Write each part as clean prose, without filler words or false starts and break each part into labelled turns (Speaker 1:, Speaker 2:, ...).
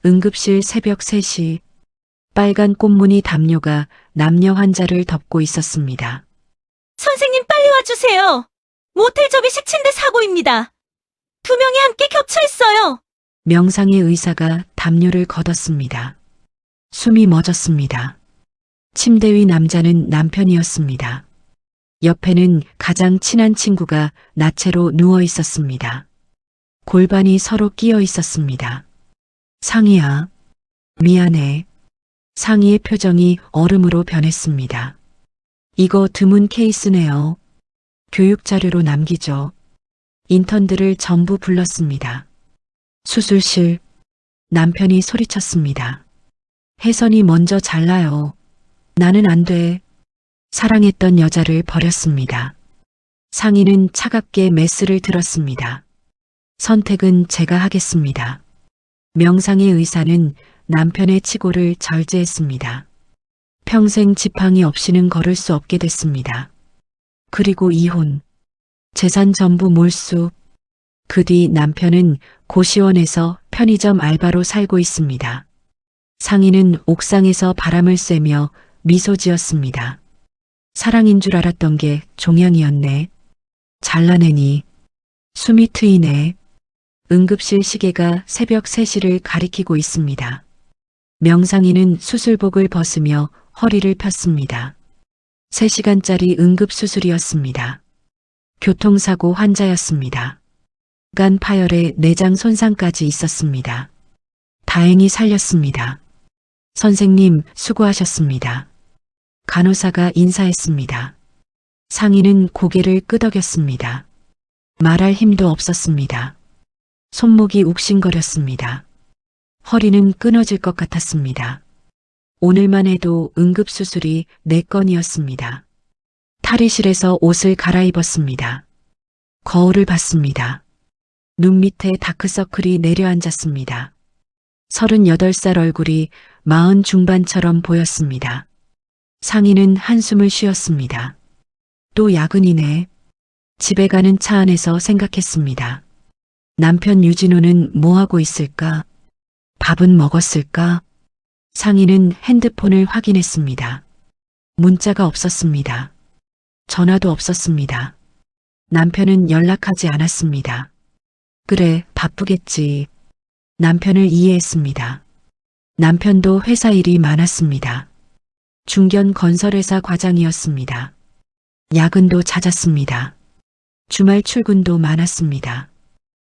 Speaker 1: 응급실 새벽 3시 빨간 꽃무늬 담요가 남녀 환자를 덮고 있었습니다.
Speaker 2: 선생님 빨리 와주세요. 모텔 접이 식침대 사고입니다. 두 명이 함께 겹쳐 있어요.
Speaker 1: 명상의 의사가 담요를 걷었습니다. 숨이 멎었습니다. 침대 위 남자는 남편이었습니다. 옆에는 가장 친한 친구가 나체로 누워 있었습니다. 골반이 서로 끼어 있었습니다. 상희야, 미안해. 상희의 표정이 얼음으로 변했습니다. 이거 드문 케이스네요. 교육 자료로 남기죠. 인턴들을 전부 불렀습니다. 수술실, 남편이 소리쳤습니다. 혜선이 먼저 잘라요. 나는 안 돼. 사랑했던 여자를 버렸습니다. 상희는 차갑게 메스를 들었습니다. 선택은 제가 하겠습니다. 명상의 의사는 남편의 치고를 절제했습니다. 평생 지팡이 없이는 걸을 수 없게 됐습니다. 그리고 이혼, 재산 전부 몰수. 그 뒤 남편은 고시원에서 편의점 알바로 살고 있습니다. 상희는 옥상에서 바람을 쐬며 미소 지었습니다. 사랑인 줄 알았던 게 종양이었네. 잘라내니. 숨이 트이네. 응급실 시계가 새벽 3시를 가리키고 있습니다. 명상이는 수술복을 벗으며 허리를 폈습니다. 3시간짜리 응급수술이었습니다. 교통사고 환자였습니다. 간 파열에 내장 손상까지 있었습니다. 다행히 살렸습니다. 선생님, 수고하셨습니다. 간호사가 인사했습니다. 상희는 고개를 끄덕였습니다. 말할 힘도 없었습니다. 손목이 욱신거렸습니다. 허리는 끊어질 것 같았습니다. 오늘만 해도 응급수술이 4건이었습니다. 탈의실에서 옷을 갈아입었습니다. 거울을 봤습니다. 눈 밑에 다크서클이 내려앉았습니다. 38살 얼굴이 40 중반처럼 보였습니다. 상희는 한숨을 쉬었습니다. 또 야근이네. 집에 가는 차 안에서 생각했습니다. 남편 유진호는 뭐하고 있을까? 밥은 먹었을까? 상희는 핸드폰을 확인했습니다. 문자가 없었습니다. 전화도 없었습니다. 남편은 연락하지 않았습니다. 그래, 바쁘겠지. 남편을 이해했습니다. 남편도 회사 일이 많았습니다. 중견 건설회사 과장이었습니다. 야근도 잦았습니다. 주말 출근도 많았습니다.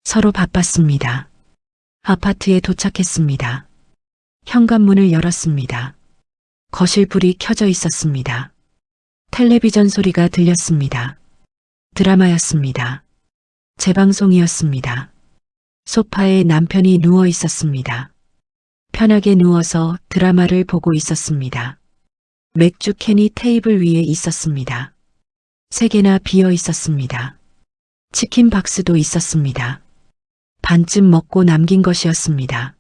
Speaker 1: 서로 바빴습니다. 아파트에 도착했습니다. 현관문을 열었습니다. 거실 불이 켜져 있었습니다. 텔레비전 소리가 들렸습니다. 드라마였습니다. 재방송이었습니다. 소파에 남편이 누워 있었습니다. 편하게 누워서 드라마를 보고 있었습니다. 맥주 캔이 테이블 위에 있었습니다. 3개나 비어 있었습니다. 치킨 박스도 있었습니다. 반쯤 먹고 남긴 것이었습니다.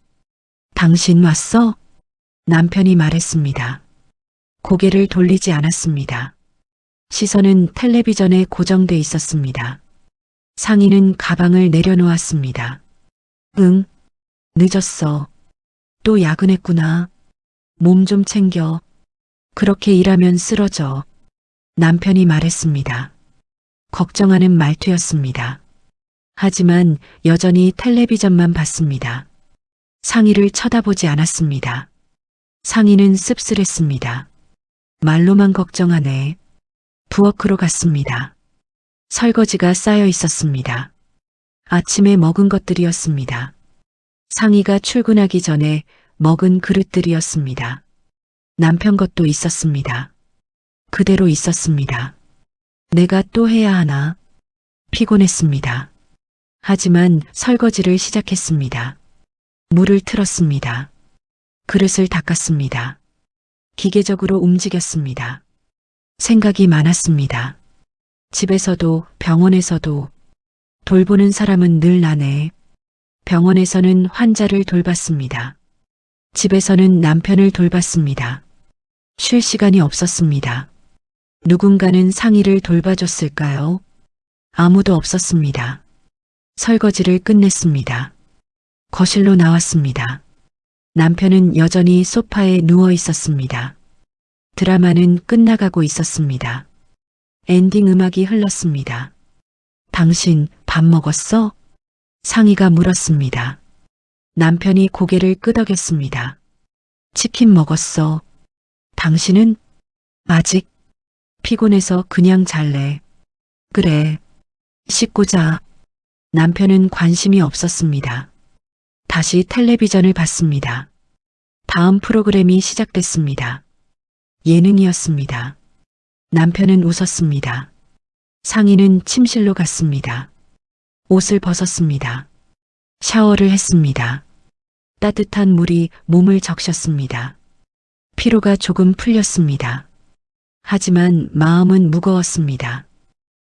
Speaker 1: 당신 왔어? 남편이 말했습니다. 고개를 돌리지 않았습니다. 시선은 텔레비전에 고정돼 있었습니다. 상희는 가방을 내려놓았습니다. 응, 늦었어. 또 야근했구나. 몸 좀 챙겨. 그렇게 일하면 쓰러져. 남편이 말했습니다. 걱정하는 말투였습니다. 하지만 여전히 텔레비전만 봤습니다. 상희를 쳐다보지 않았습니다. 상희는 씁쓸했습니다. 말로만 걱정하네. 부엌으로 갔습니다. 설거지가 쌓여 있었습니다. 아침에 먹은 것들이었습니다. 상희가 출근하기 전에 먹은 그릇들이었습니다. 남편 것도 있었습니다. 그대로 있었습니다. 내가 또 해야 하나? 피곤했습니다. 하지만 설거지를 시작했습니다. 물을 틀었습니다. 그릇을 닦았습니다. 기계적으로 움직였습니다. 생각이 많았습니다. 집에서도 병원에서도 돌보는 사람은 늘 나네. 병원에서는 환자를 돌봤습니다. 집에서는 남편을 돌봤습니다. 쉴 시간이 없었습니다. 누군가는 상희를 돌봐줬을까요? 아무도 없었습니다. 설거지를 끝냈습니다. 거실로 나왔습니다. 남편은 여전히 소파에 누워 있었습니다. 드라마는 끝나가고 있었습니다. 엔딩 음악이 흘렀습니다. 당신 밥 먹었어? 상희가 물었습니다. 남편이 고개를 끄덕였습니다. 치킨 먹었어. 당신은? 아직? 피곤해서 그냥 잘래. 그래. 씻고 자. 남편은 관심이 없었습니다. 다시 텔레비전을 봤습니다. 다음 프로그램이 시작됐습니다. 예능이었습니다. 남편은 웃었습니다. 상희는 침실로 갔습니다. 옷을 벗었습니다. 샤워를 했습니다. 따뜻한 물이 몸을 적셨습니다. 피로가 조금 풀렸습니다. 하지만 마음은 무거웠습니다.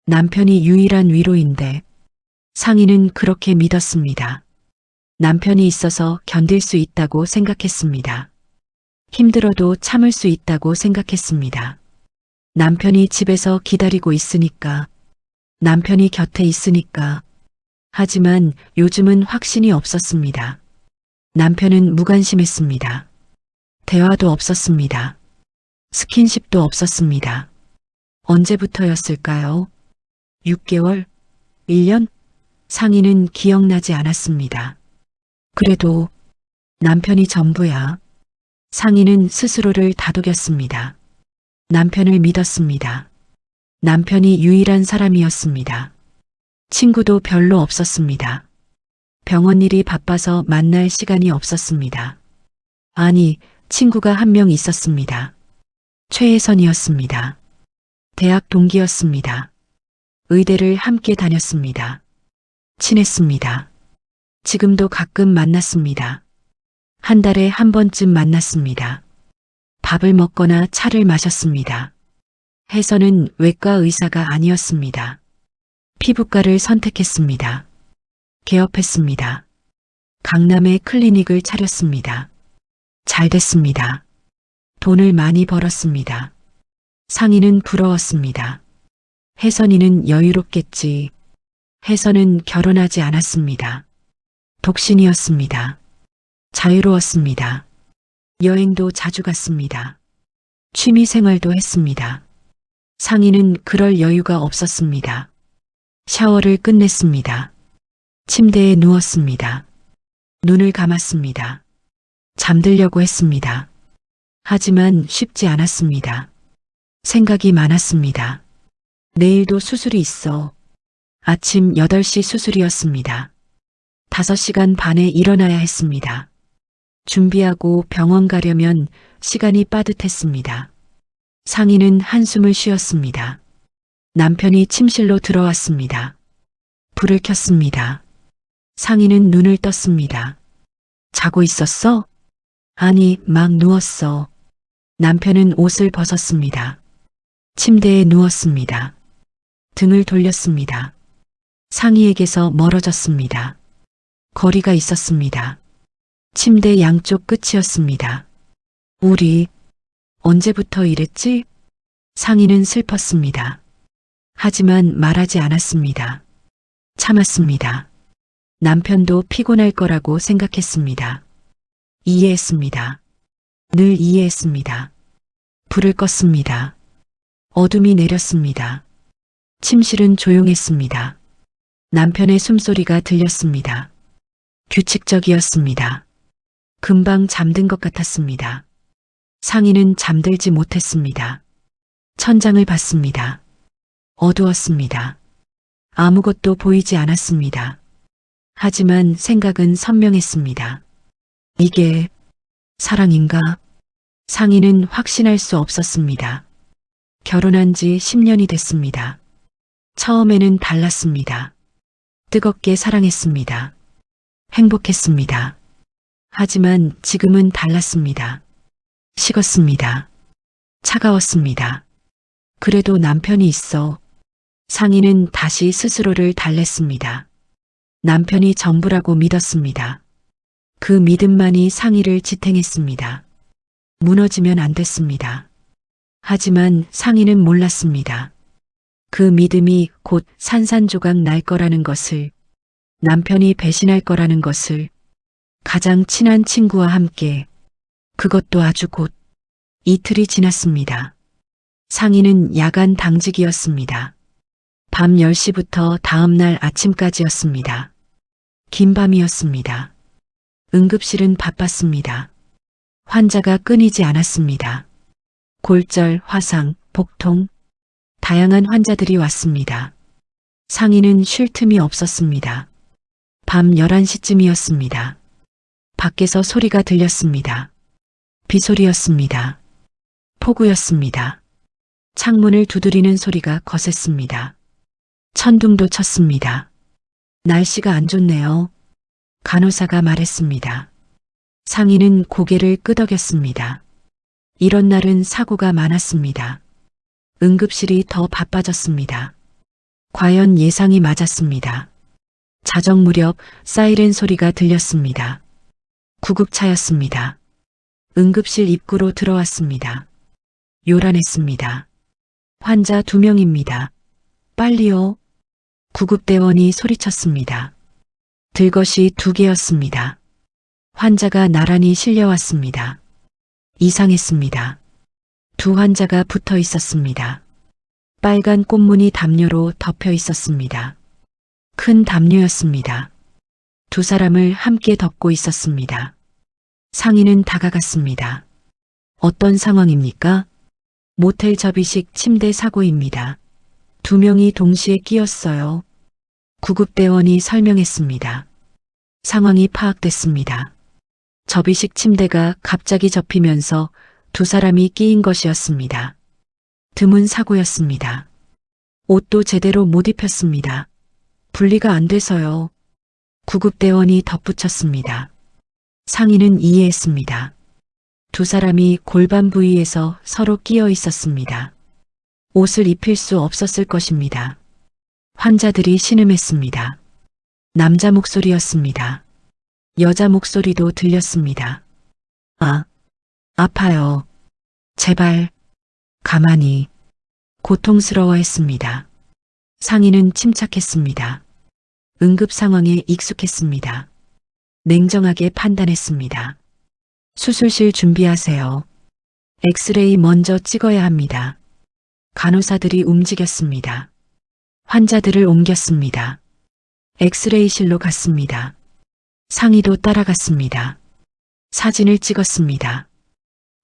Speaker 1: 남편이 유일한 위로인데 상희는 그렇게 믿었습니다. 남편이 있어서 견딜 수 있다고 생각했습니다. 힘들어도 참을 수 있다고 생각했습니다. 남편이 집에서 기다리고 있으니까, 남편이 곁에 있으니까. 하지만 요즘은 확신이 없었습니다. 남편은 무관심했습니다. 대화도 없었습니다. 스킨십도 없었습니다. 언제부터였을까요? 6개월? 1년? 상희는 기억나지 않았습니다. 그래도 남편이 전부야. 상희는 스스로를 다독였습니다. 남편을 믿었습니다. 남편이 유일한 사람이었습니다. 친구도 별로 없었습니다. 병원 일이 바빠서 만날 시간이 없었습니다. 아니, 친구가 한 명 있었습니다. 최혜선이었습니다. 대학 동기였습니다. 의대를 함께 다녔습니다. 친했습니다. 지금도 가끔 만났습니다. 한 달에 한 번쯤 만났습니다. 밥을 먹거나 차를 마셨습니다. 혜선은 외과 의사가 아니었습니다. 피부과를 선택했습니다. 개업했습니다. 강남에 클리닉을 차렸습니다. 잘 됐습니다. 돈을 많이 벌었습니다. 상희는 부러웠습니다. 혜선이는 여유롭겠지. 혜선은 결혼하지 않았습니다. 독신이었습니다. 자유로웠습니다. 여행도 자주 갔습니다. 취미 생활도 했습니다. 상희는 그럴 여유가 없었습니다. 샤워를 끝냈습니다. 침대에 누웠습니다. 눈을 감았습니다. 잠들려고 했습니다. 하지만 쉽지 않았습니다. 생각이 많았습니다. 내일도 수술이 있어. 아침 8시 수술이었습니다. 5시간 반에 일어나야 했습니다. 준비하고 병원 가려면 시간이 빠듯했습니다. 상희는 한숨을 쉬었습니다. 남편이 침실로 들어왔습니다. 불을 켰습니다. 상희는 눈을 떴습니다. 자고 있었어? 아니, 막 누웠어. 남편은 옷을 벗었습니다. 침대에 누웠습니다. 등을 돌렸습니다. 상희에게서 멀어졌습니다. 거리가 있었습니다. 침대 양쪽 끝이었습니다. 우리 언제부터 이랬지? 상희는 슬펐습니다. 하지만 말하지 않았습니다. 참았습니다. 남편도 피곤할 거라고 생각했습니다. 이해했습니다. 늘 이해했습니다. 불을 껐습니다. 어둠이 내렸습니다. 침실은 조용했습니다. 남편의 숨소리가 들렸습니다. 규칙적이었습니다. 금방 잠든 것 같았습니다. 상희는 잠들지 못했습니다. 천장을 봤습니다. 어두웠습니다. 아무것도 보이지 않았습니다. 하지만 생각은 선명했습니다. 이게 사랑인가? 상희는 확신할 수 없었습니다. 결혼한 지 10년이 됐습니다. 처음에는 달랐습니다. 뜨겁게 사랑했습니다. 행복했습니다. 하지만 지금은 달랐습니다. 식었습니다. 차가웠습니다. 그래도 남편이 있어. 상희는 다시 스스로를 달랬습니다. 남편이 전부라고 믿었습니다. 그 믿음만이 상희를 지탱했습니다. 무너지면 안 됐습니다. 하지만 상희는 몰랐습니다. 그 믿음이 곧 산산조각 날 거라는 것을, 남편이 배신할 거라는 것을, 가장 친한 친구와 함께. 그것도 아주 곧. 이틀이 지났습니다. 상인은 야간 당직이었습니다. 밤 10시부터 다음날 아침까지였습니다. 긴 밤이었습니다. 응급실은 바빴습니다. 환자가 끊이지 않았습니다. 골절, 화상, 복통, 다양한 환자들이 왔습니다. 상인은 쉴 틈이 없었습니다. 밤 11시쯤이었습니다. 밖에서 소리가 들렸습니다. 비소리였습니다. 폭우였습니다. 창문을 두드리는 소리가 거셌습니다. 천둥도 쳤습니다. 날씨가 안 좋네요. 간호사가 말했습니다. 상인은 고개를 끄덕였습니다. 이런 날은 사고가 많았습니다. 응급실이 더 바빠졌습니다. 과연 예상이 맞았습니다. 자정 무렵 사이렌 소리가 들렸습니다. 구급차였습니다. 응급실 입구로 들어왔습니다. 요란했습니다. 환자 2명입니다. 빨리요. 구급대원이 소리쳤습니다. 들것이 2개였습니다. 환자가 나란히 실려왔습니다. 이상했습니다. 2 환자가 붙어 있었습니다. 빨간 꽃무늬 담요로 덮여 있었습니다. 큰 담요였습니다. 2 사람을 함께 덮고 있었습니다. 상인은 다가갔습니다. 어떤 상황입니까? 모텔 접이식 침대 사고입니다. 2명이 동시에 끼었어요. 구급대원이 설명했습니다. 상황이 파악됐습니다. 접이식 침대가 갑자기 접히면서 2 사람이 끼인 것이었습니다. 드문 사고였습니다. 옷도 제대로 못 입혔습니다. 분리가 안 돼서요. 구급대원이 덧붙였습니다. 상인은 이해했습니다. 2 사람이 골반 부위에서 서로 끼어 있었습니다. 옷을 입힐 수 없었을 것입니다. 환자들이 신음했습니다. 남자 목소리였습니다. 여자 목소리도 들렸습니다. 아파요. 제발, 가만히. 고통스러워했습니다. 상인은 침착했습니다. 응급 상황에 익숙했습니다. 냉정하게 판단했습니다. 수술실 준비하세요. 엑스레이 먼저 찍어야 합니다. 간호사들이 움직였습니다. 환자들을 옮겼습니다. 엑스레이실로 갔습니다. 상의도 따라갔습니다. 사진을 찍었습니다.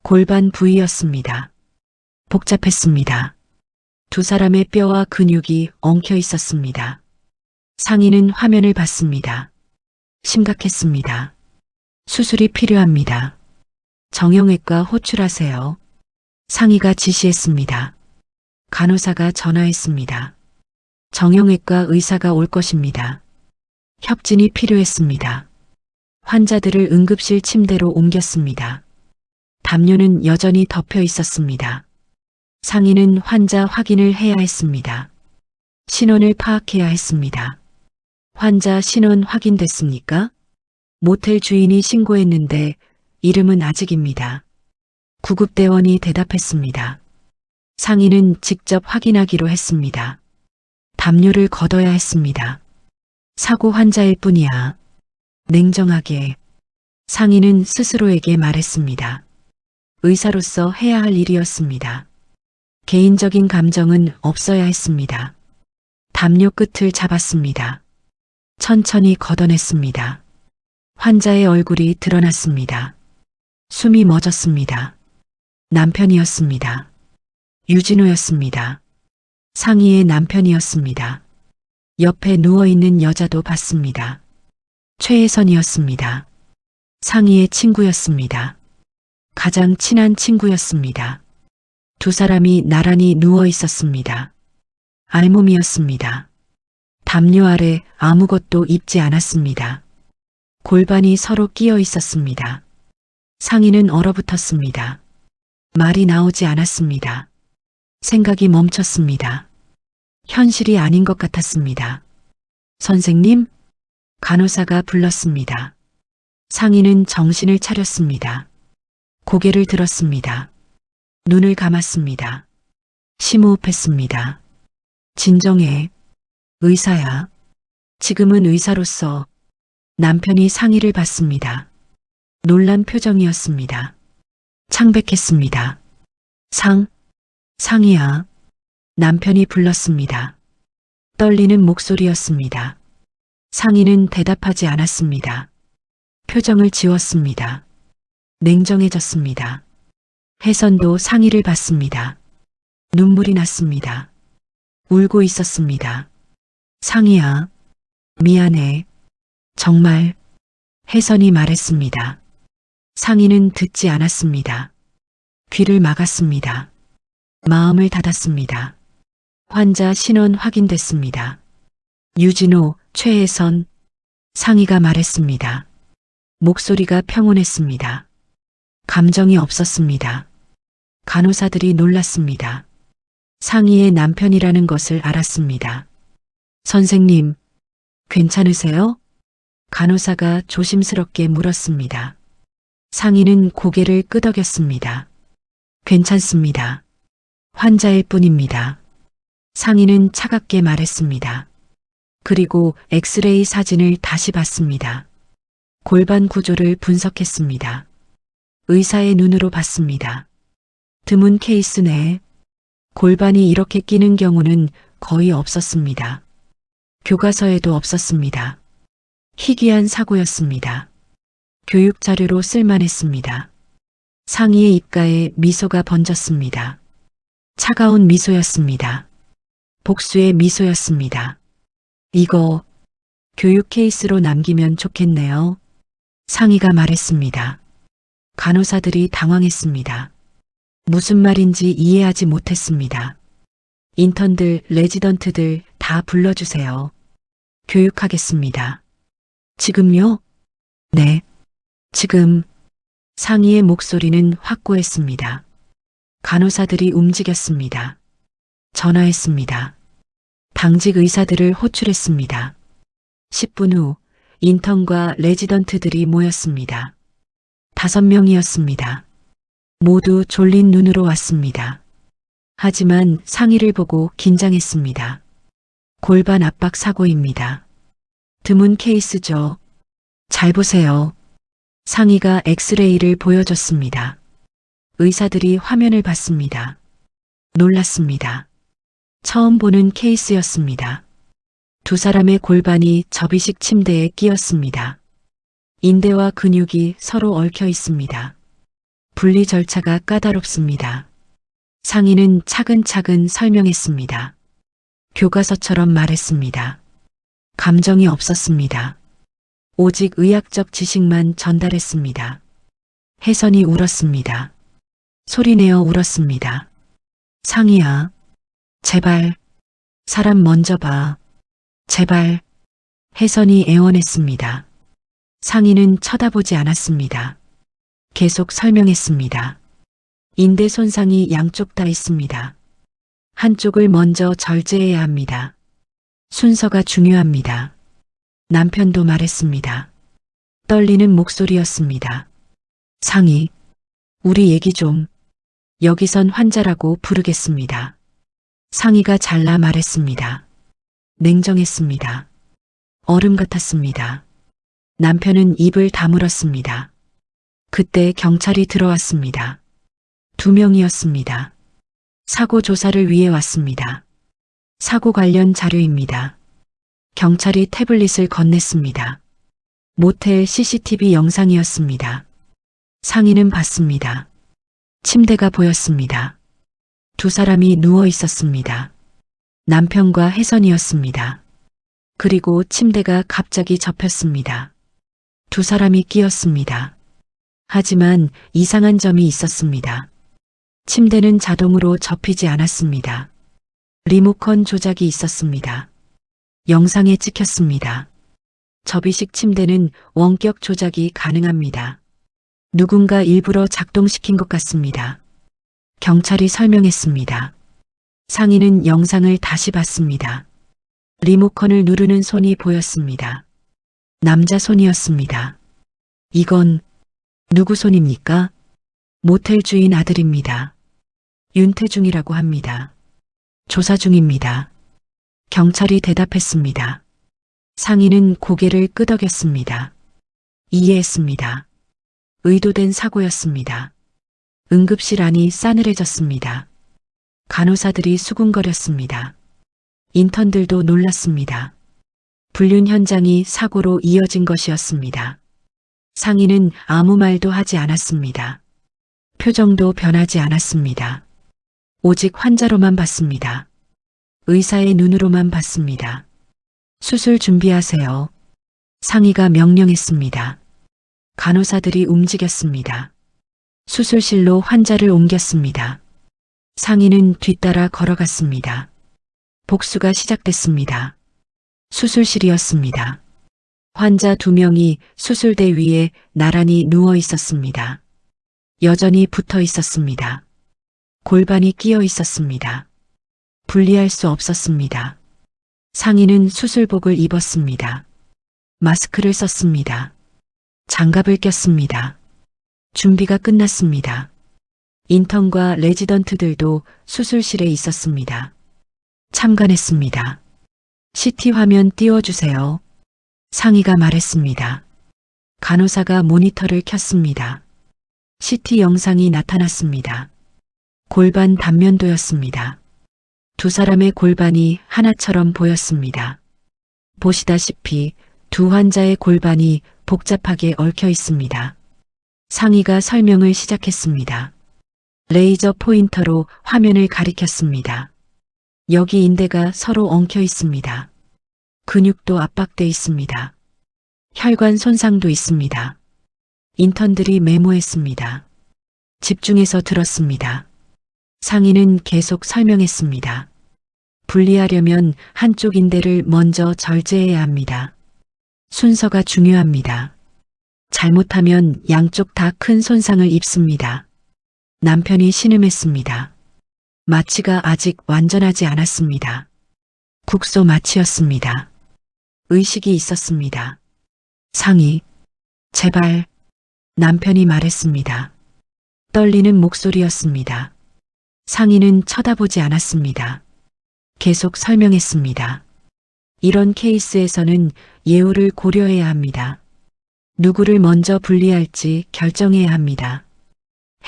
Speaker 1: 골반 부위였습니다. 복잡했습니다. 2 사람의 뼈와 근육이 엉켜 있었습니다. 상의는 화면을 봤습니다. 심각했습니다. 수술이 필요합니다. 정형외과 호출하세요. 상의가 지시했습니다. 간호사가 전화했습니다. 정형외과 의사가 올 것입니다. 협진이 필요했습니다. 환자들을 응급실 침대로 옮겼습니다. 담요는 여전히 덮여 있었습니다. 상인은 환자 확인을 해야 했습니다. 신원을 파악해야 했습니다. 환자 신원 확인됐습니까? 모텔 주인이 신고했는데 이름은 아직입니다. 구급대원이 대답했습니다. 상인은 직접 확인하기로 했습니다. 담요를 걷어야 했습니다. 사고 환자일 뿐이야. 냉정하게. 상인은 스스로에게 말했습니다. 의사로서 해야 할 일이었습니다. 개인적인 감정은 없어야 했습니다. 담요 끝을 잡았습니다. 천천히 걷어냈습니다. 환자의 얼굴이 드러났습니다. 숨이 멎었습니다. 남편이었습니다. 유진호였습니다. 상희의 남편이었습니다. 옆에 누워있는 여자도 봤습니다. 최혜선이었습니다. 상희의 친구였습니다. 가장 친한 친구였습니다. 2 사람이 나란히 누워 있었습니다. 알몸이었습니다. 담요 아래 아무것도 입지 않았습니다. 골반이 서로 끼어 있었습니다. 상의는 얼어붙었습니다. 말이 나오지 않았습니다. 생각이 멈췄습니다. 현실이 아닌 것 같았습니다. 선생님? 간호사가 불렀습니다. 상의는 정신을 차렸습니다. 고개를 들었습니다. 눈을 감았습니다. 심호흡했습니다. 진정해. 의사야. 지금은 의사로서. 남편이 상의를 받습니다. 놀란 표정이었습니다. 창백했습니다. 상이야. 남편이 불렀습니다. 떨리는 목소리였습니다. 상희는 대답하지 않았습니다. 표정을 지웠습니다. 냉정해졌습니다. 혜선도 상희를 봤습니다. 눈물이 났습니다. 울고 있었습니다. 상희야, 미안해. 정말. 혜선이 말했습니다. 상희는 듣지 않았습니다. 귀를 막았습니다. 마음을 닫았습니다. 환자 신원 확인됐습니다. 유진호, 최혜선. 상희가 말했습니다. 목소리가 평온했습니다. 감정이 없었습니다. 간호사들이 놀랐습니다. 상희의 남편이라는 것을 알았습니다. 선생님, 괜찮으세요? 간호사가 조심스럽게 물었습니다. 상희는 고개를 끄덕였습니다. 괜찮습니다. 환자일 뿐입니다. 상희는 차갑게 말했습니다. 그리고 엑스레이 사진을 다시 봤습니다. 골반 구조를 분석했습니다. 의사의 눈으로 봤습니다. 드문 케이스 내에 골반이 이렇게 끼는 경우는 거의 없었습니다. 교과서에도 없었습니다. 희귀한 사고였습니다. 교육 자료로 쓸만했습니다. 상희의 입가에 미소가 번졌습니다. 차가운 미소였습니다. 복수의 미소였습니다. 이거 교육 케이스로 남기면 좋겠네요. 상희가 말했습니다. 간호사들이 당황했습니다. 무슨 말인지 이해하지 못했습니다. 인턴들, 레지던트들 다 불러주세요. 교육하겠습니다. 지금요? 네, 지금. 상희의 목소리는 확고했습니다. 간호사들이 움직였습니다. 전화했습니다. 당직 의사들을 호출했습니다. 10분 후 인턴과 레지던트들이 모였습니다. 5명이었습니다. 모두 졸린 눈으로 왔습니다. 하지만 상희를 보고 긴장했습니다. 골반 압박 사고입니다. 드문 케이스죠. 잘 보세요. 상희가 엑스레이를 보여줬습니다. 의사들이 화면을 봤습니다. 놀랐습니다. 처음 보는 케이스였습니다. 두 사람의 골반이 접이식 침대에 끼었습니다. 인대와 근육이 서로 얽혀 있습니다. 분리 절차가 까다롭습니다. 상희는 차근차근 설명했습니다. 교과서처럼 말했습니다. 감정이 없었습니다. 오직 의학적 지식만 전달했습니다. 혜선이 울었습니다. 소리내어 울었습니다. 상희야, 제발, 사람 먼저 봐. 제발. 혜선이 애원했습니다. 상희는 쳐다보지 않았습니다. 계속 설명했습니다. 인대 손상이 양쪽 다 있습니다. 한쪽을 먼저 절제해야 합니다. 순서가 중요합니다. 남편도 말했습니다. 떨리는 목소리였습니다. 상희, 우리 얘기 좀. 여기선 환자라고 부르겠습니다. 상희가 잘라 말했습니다. 냉정했습니다. 얼음 같았습니다. 남편은 입을 다물었습니다. 그때 경찰이 들어왔습니다. 2명이었습니다. 사고 조사를 위해 왔습니다. 사고 관련 자료입니다. 경찰이 태블릿을 건넸습니다. 모텔 CCTV 영상이었습니다. 상희는 봤습니다. 침대가 보였습니다. 두 사람이 누워 있었습니다. 남편과 혜선이었습니다. 그리고 침대가 갑자기 접혔습니다. 두 사람이 끼었습니다. 하지만 이상한 점이 있었습니다. 침대는 자동으로 접히지 않았습니다. 리모컨 조작이 있었습니다. 영상에 찍혔습니다. 접이식 침대는 원격 조작이 가능합니다. 누군가 일부러 작동시킨 것 같습니다. 경찰이 설명했습니다. 상희는 영상을 다시 봤습니다. 리모컨을 누르는 손이 보였습니다. 남자 손이었습니다. 이건 누구 손입니까? 모텔 주인 아들입니다. 윤태중이라고 합니다. 조사 중입니다. 경찰이 대답했습니다. 상희는 고개를 끄덕였습니다. 이해했습니다. 의도된 사고였습니다. 응급실 안이 싸늘해졌습니다. 간호사들이 수군거렸습니다. 인턴들도 놀랐습니다. 불륜 현장이 사고로 이어진 것이었습니다. 상인은 아무 말도 하지 않았습니다. 표정도 변하지 않았습니다. 오직 환자로만 봤습니다. 의사의 눈으로만 봤습니다. 수술 준비하세요. 상의가 명령했습니다. 간호사들이 움직였습니다. 수술실로 환자를 옮겼습니다. 상의는 뒤따라 걸어갔습니다. 복수가 시작됐습니다. 수술실이었습니다. 환자 2명이 수술대 위에 나란히 누워 있었습니다. 여전히 붙어 있었습니다. 골반이 끼어 있었습니다. 분리할 수 없었습니다. 상의는 수술복을 입었습니다. 마스크를 썼습니다. 장갑을 꼈습니다. 준비가 끝났습니다. 인턴과 레지던트들도 수술실에 있었습니다. 참관했습니다. CT 화면 띄워주세요. 상의가 말했습니다. 간호사가 모니터를 켰습니다. CT 영상이 나타났습니다. 골반 단면도였습니다. 두 사람의 골반이 하나처럼 보였습니다. 보시다시피 두 환자의 골반이 복잡하게 얽혀 있습니다. 상의가 설명을 시작했습니다. 레이저 포인터로 화면을 가리켰습니다. 여기 인대가 서로 엉켜 있습니다. 근육도 압박돼 있습니다. 혈관 손상도 있습니다. 인턴들이 메모했습니다. 집중해서 들었습니다. 상의는 계속 설명했습니다. 분리하려면 한쪽 인대를 먼저 절제해야 합니다. 순서가 중요합니다. 잘못하면 양쪽 다 큰 손상을 입습니다. 남편이 신음했습니다. 마취가 아직 완전하지 않았습니다. 국소 마취였습니다. 의식이 있었습니다. 상의, 제발, 남편이 말했습니다. 떨리는 목소리였습니다. 상의는 쳐다보지 않았습니다. 계속 설명했습니다. 이런 케이스에서는 예우를 고려해야 합니다. 누구를 먼저 분리할지 결정해야 합니다.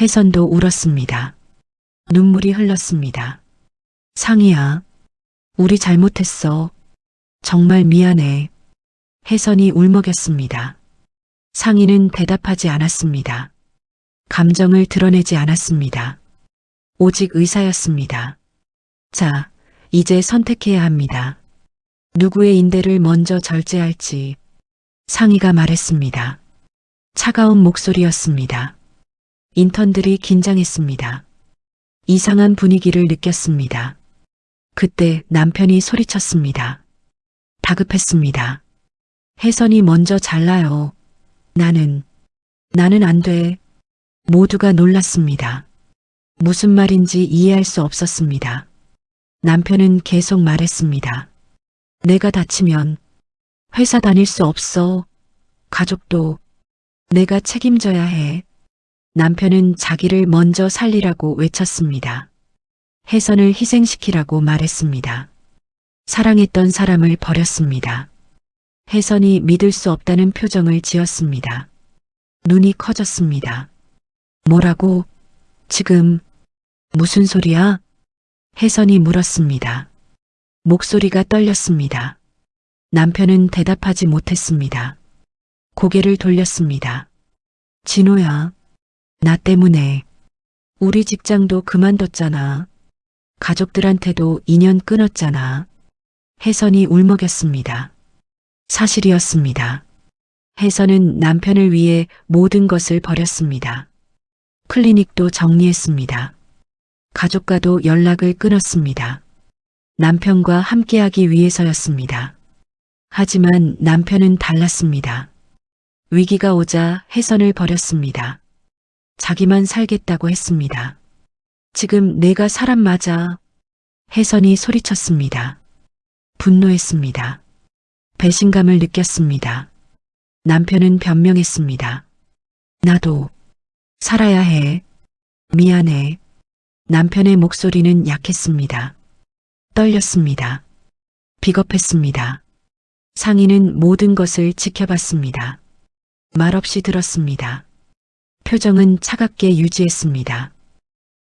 Speaker 1: 혜선도 울었습니다. 눈물이 흘렀습니다. 상의야, 우리 잘못했어. 정말 미안해. 혜선이 울먹였습니다. 상의는 대답하지 않았습니다. 감정을 드러내지 않았습니다. 오직 의사였습니다. 자, 이제 선택해야 합니다. 누구의 인대를 먼저 절제할지. 상의가 말했습니다. 차가운 목소리였습니다. 인턴들이 긴장했습니다. 이상한 분위기를 느꼈습니다. 그때 남편이 소리쳤습니다. 다급했습니다. 혜선이 먼저 잘라요. 나는 안 돼. 모두가 놀랐습니다. 무슨 말인지 이해할 수 없었습니다. 남편은 계속 말했습니다. 내가 다치면 회사 다닐 수 없어. 가족도 내가 책임져야 해. 남편은 자기를 먼저 살리라고 외쳤습니다. 혜선을 희생시키라고 말했습니다. 사랑했던 사람을 버렸습니다. 혜선이 믿을 수 없다는 표정을 지었습니다. 눈이 커졌습니다. 뭐라고? 지금 무슨 소리야? 혜선이 물었습니다. 목소리가 떨렸습니다. 남편은 대답하지 못했습니다. 고개를 돌렸습니다. 진호야, 나 때문에 우리 직장도 그만뒀잖아. 가족들한테도 인연 끊었잖아. 혜선이 울먹였습니다. 사실이었습니다. 혜선은 남편을 위해 모든 것을 버렸습니다. 클리닉도 정리했습니다. 가족과도 연락을 끊었습니다. 남편과 함께하기 위해서였습니다. 하지만 남편은 달랐습니다. 위기가 오자 혜선을 버렸습니다. 자기만 살겠다고 했습니다. 지금 내가 사람 맞아. 혜선이 소리쳤습니다. 분노했습니다. 배신감을 느꼈습니다. 남편은 변명했습니다. 나도 살아야 해. 미안해. 남편의 목소리는 약했습니다. 떨렸습니다. 비겁했습니다. 상의는 모든 것을 지켜봤습니다. 말없이 들었습니다. 표정은 차갑게 유지했습니다.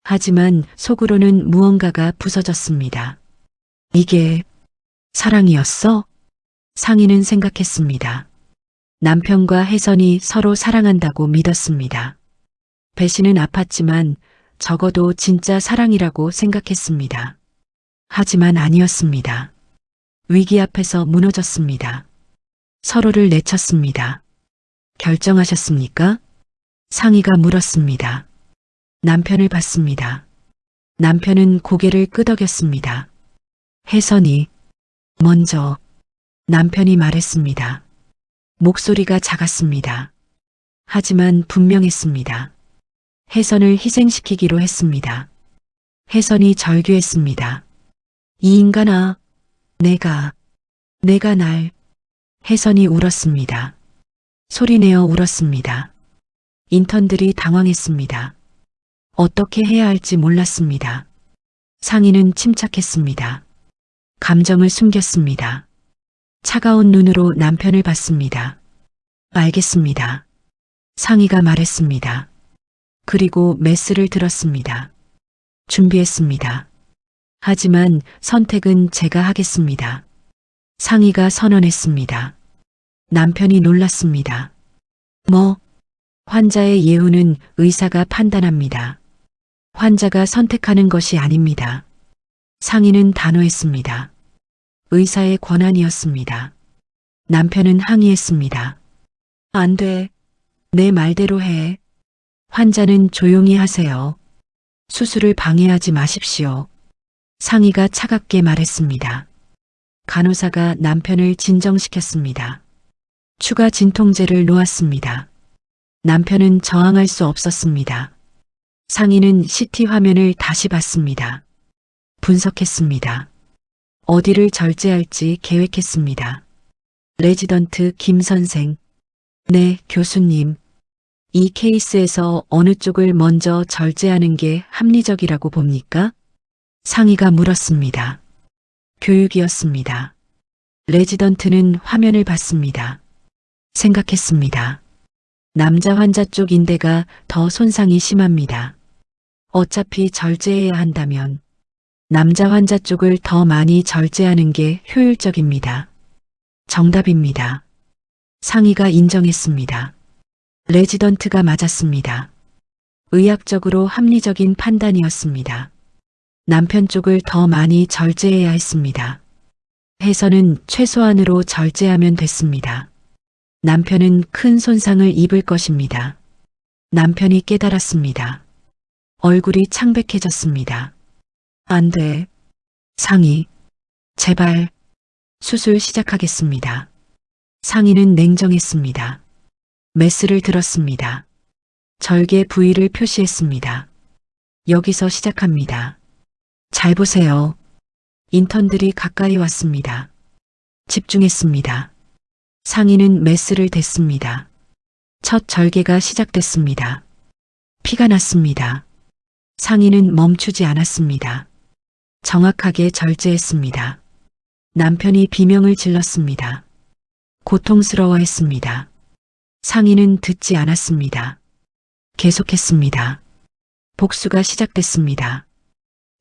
Speaker 1: 하지만 속으로는 무언가가 부서졌습니다. 이게 사랑이었어? 상희는 생각했습니다. 남편과 혜선이 서로 사랑한다고 믿었습니다. 배신은 아팠지만 적어도 진짜 사랑이라고 생각했습니다. 하지만 아니었습니다. 위기 앞에서 무너졌습니다. 서로를 내쳤습니다. 결정하셨습니까? 상희가 물었습니다. 남편을 봤습니다. 남편은 고개를 끄덕였습니다. 혜선이 먼저 남편이 말했습니다. 목소리가 작았습니다. 하지만 분명했습니다. 혜선을 희생시키기로 했습니다. 혜선이 절규했습니다. 이 인간아, 내가 날. 혜선이 울었습니다. 소리내어 울었습니다. 인턴들이 당황했습니다. 어떻게 해야 할지 몰랐습니다. 상희는 침착했습니다. 감정을 숨겼습니다. 차가운 눈으로 남편을 봤습니다. 알겠습니다. 상희가 말했습니다. 그리고 메스를 들었습니다. 준비했습니다. 하지만 선택은 제가 하겠습니다. 상희가 선언했습니다. 남편이 놀랐습니다. 환자의 예후는 의사가 판단합니다. 환자가 선택하는 것이 아닙니다. 상희는 단호했습니다. 의사의 권한이었습니다. 남편은 항의했습니다. 안 돼. 내 말대로 해. 환자는 조용히 하세요. 수술을 방해하지 마십시오. 상희가 차갑게 말했습니다. 간호사가 남편을 진정시켰습니다. 추가 진통제를 놓았습니다. 남편은 저항할 수 없었습니다. 상희는 CT 화면을 다시 봤습니다. 분석했습니다. 어디를 절제할지 계획했습니다. 레지던트 김 선생. 네, 교수님. 이 케이스에서 어느 쪽을 먼저 절제하는 게 합리적이라고 봅니까? 상희가 물었습니다. 교육이었습니다. 레지던트는 화면을 봤습니다. 생각했습니다. 남자 환자 쪽 인대가 더 손상이 심합니다. 어차피 절제해야 한다면 남자 환자 쪽을 더 많이 절제하는 게 효율적입니다. 정답입니다. 상희가 인정했습니다. 레지던트가 맞았습니다. 의학적으로 합리적인 판단이었습니다. 남편 쪽을 더 많이 절제해야 했습니다. 혜선은 최소한으로 절제하면 됐습니다. 남편은 큰 손상을 입을 것입니다. 남편이 깨달았습니다. 얼굴이 창백해졌습니다. 안 돼. 상희. 제발. 수술 시작하겠습니다. 상희는 냉정했습니다. 메스를 들었습니다. 절개 부위를 표시했습니다. 여기서 시작합니다. 잘 보세요. 인턴들이 가까이 왔습니다. 집중했습니다. 상희는 메스를 댔습니다. 첫 절개가 시작됐습니다. 피가 났습니다. 상희는 멈추지 않았습니다. 정확하게 절제했습니다. 남편이 비명을 질렀습니다. 고통스러워했습니다. 상희는 듣지 않았습니다. 계속했습니다. 복수가 시작됐습니다.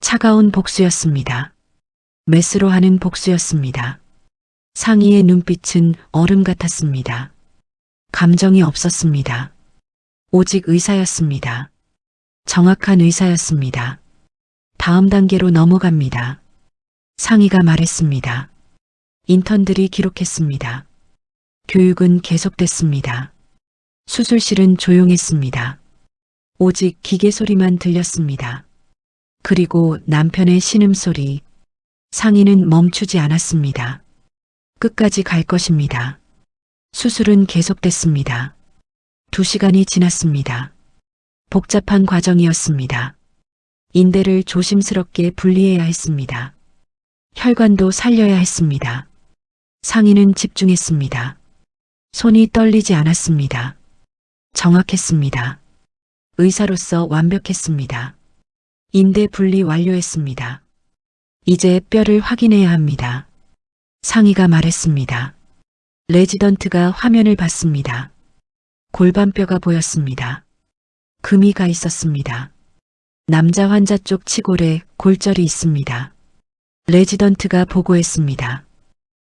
Speaker 1: 차가운 복수였습니다. 메스로 하는 복수였습니다. 상희의 눈빛은 얼음 같았습니다. 감정이 없었습니다. 오직 의사였습니다. 정확한 의사였습니다. 다음 단계로 넘어갑니다. 상희가 말했습니다. 인턴들이 기록했습니다. 교육은 계속됐습니다. 수술실은 조용했습니다. 오직 기계 소리만 들렸습니다. 그리고 남편의 신음소리. 상희는 멈추지 않았습니다. 끝까지 갈 것입니다. 수술은 계속됐습니다. 2시간이 지났습니다. 복잡한 과정이었습니다. 인대를 조심스럽게 분리해야 했습니다. 혈관도 살려야 했습니다. 상희는 집중했습니다. 손이 떨리지 않았습니다. 정확했습니다. 의사로서 완벽했습니다. 인대 분리 완료했습니다. 이제 뼈를 확인해야 합니다. 상희가 말했습니다. 레지던트가 화면을 봤습니다. 골반뼈가 보였습니다. 금이 가 있었습니다. 남자 환자 쪽 치골에 골절이 있습니다. 레지던트가 보고했습니다.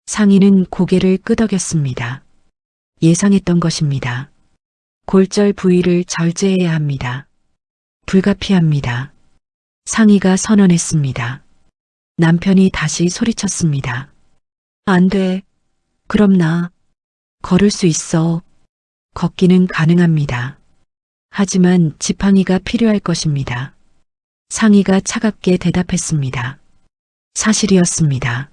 Speaker 1: 상인은 고개를 끄덕였습니다. 예상했던 것입니다. 골절 부위를 절제해야 합니다. 불가피합니다. 상의가 선언했습니다. 남편이 다시 소리쳤습니다. 안 돼. 그럼 나 걸을 수 있어. 걷기는 가능합니다. 하지만 지팡이가 필요할 것입니다. 상의가 차갑게 대답했습니다. 사실이었습니다.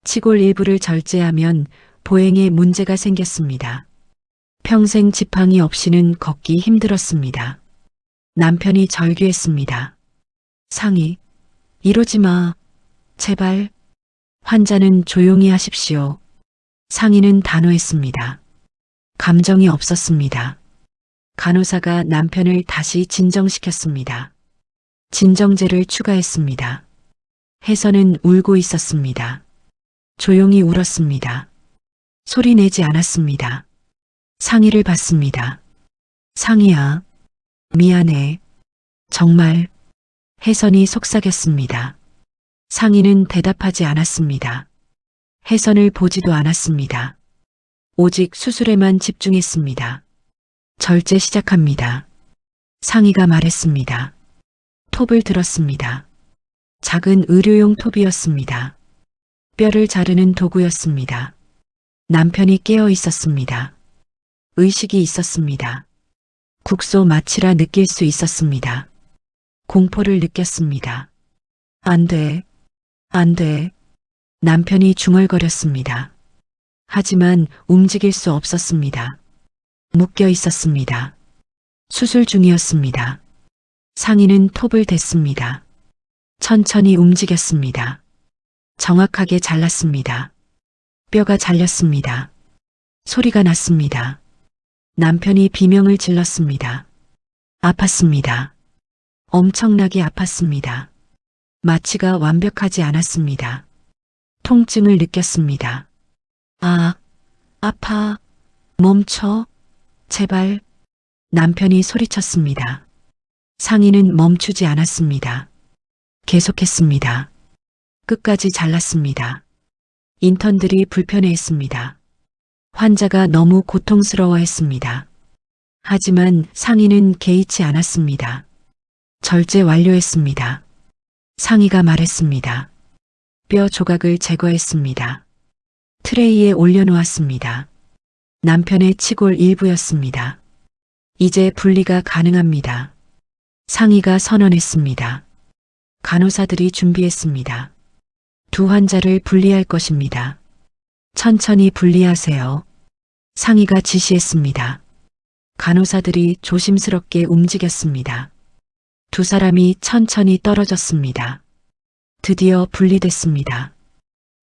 Speaker 1: 치골 일부를 절제하면 보행에 문제가 생겼습니다. 평생 지팡이 없이는 걷기 힘들었습니다. 남편이 절규했습니다. 상의, 이러지 마. 제발. 환자는 조용히 하십시오. 상의는 단호했습니다. 감정이 없었습니다. 간호사가 남편을 다시 진정시켰습니다. 진정제를 추가했습니다. 혜선은 울고 있었습니다. 조용히 울었습니다. 소리 내지 않았습니다. 상의를 봤습니다. 상의야, 미안해. 정말. 혜선이 속삭였습니다. 상의는 대답하지 않았습니다. 혜선을 보지도 않았습니다. 오직 수술에만 집중했습니다. 절제 시작합니다. 상의가 말했습니다. 톱을 들었습니다. 작은 의료용 톱이었습니다. 뼈를 자르는 도구였습니다. 남편이 깨어 있었습니다. 의식이 있었습니다. 국소 마취라 느낄 수 있었습니다. 공포를 느꼈습니다. 안 돼. 안 돼. 남편이 중얼거렸습니다. 하지만 움직일 수 없었습니다. 묶여 있었습니다. 수술 중이었습니다. 상의는 톱을 댔습니다. 천천히 움직였습니다. 정확하게 잘랐습니다. 뼈가 잘렸습니다. 소리가 났습니다. 남편이 비명을 질렀습니다. 아팠습니다. 엄청나게 아팠습니다. 마취가 완벽하지 않았습니다. 통증을 느꼈습니다. 아, 아파. 멈춰. 제발. 남편이 소리쳤습니다. 상의는 멈추지 않았습니다. 계속했습니다. 끝까지 잘랐습니다. 인턴들이 불편해했습니다. 환자가 너무 고통스러워했습니다. 하지만 상의는 개의치 않았습니다. 절제 완료했습니다. 상의가 말했습니다. 뼈 조각을 제거했습니다. 트레이에 올려놓았습니다. 남편의 치골 일부였습니다. 이제 분리가 가능합니다. 상의가 선언했습니다. 간호사들이 준비했습니다. 두 환자를 분리할 것입니다. 천천히 분리하세요. 상의가 지시했습니다. 간호사들이 조심스럽게 움직였습니다. 두 사람이 천천히 떨어졌습니다. 드디어 분리됐습니다.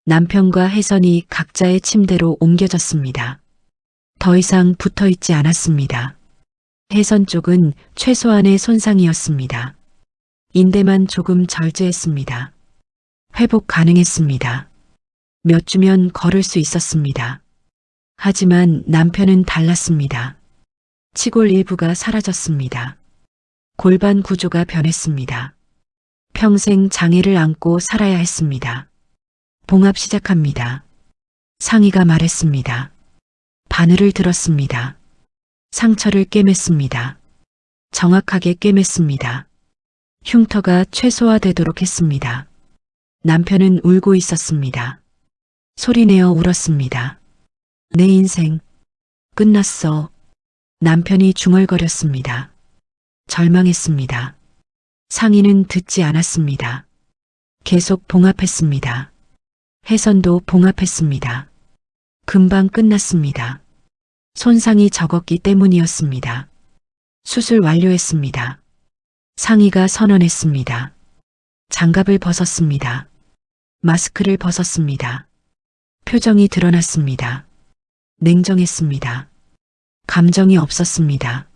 Speaker 1: 남편과 혜선이 각자의 침대로 옮겨졌습니다. 더 이상 붙어 있지 않았습니다. 혜선 쪽은 최소한의 손상이었습니다. 인대만 조금 절제했습니다. 회복 가능했습니다. 몇 주면 걸을 수 있었습니다. 하지만 남편은 달랐습니다. 치골 일부가 사라졌습니다. 골반 구조가 변했습니다. 평생 장애를 안고 살아야 했습니다. 봉합 시작합니다. 상의가 말했습니다. 바늘을 들었습니다. 상처를 꿰맸습니다. 정확하게 꿰맸습니다. 흉터가 최소화되도록 했습니다. 남편은 울고 있었습니다. 소리내어 울었습니다. 내 인생 끝났어. 남편이 중얼거렸습니다. 절망했습니다. 상의는 듣지 않았습니다. 계속 봉합했습니다. 혜선도 봉합했습니다. 금방 끝났습니다. 손상이 적었기 때문이었습니다. 수술 완료했습니다. 상의가 선언했습니다. 장갑을 벗었습니다. 마스크를 벗었습니다. 표정이 드러났습니다. 냉정했습니다. 감정이 없었습니다.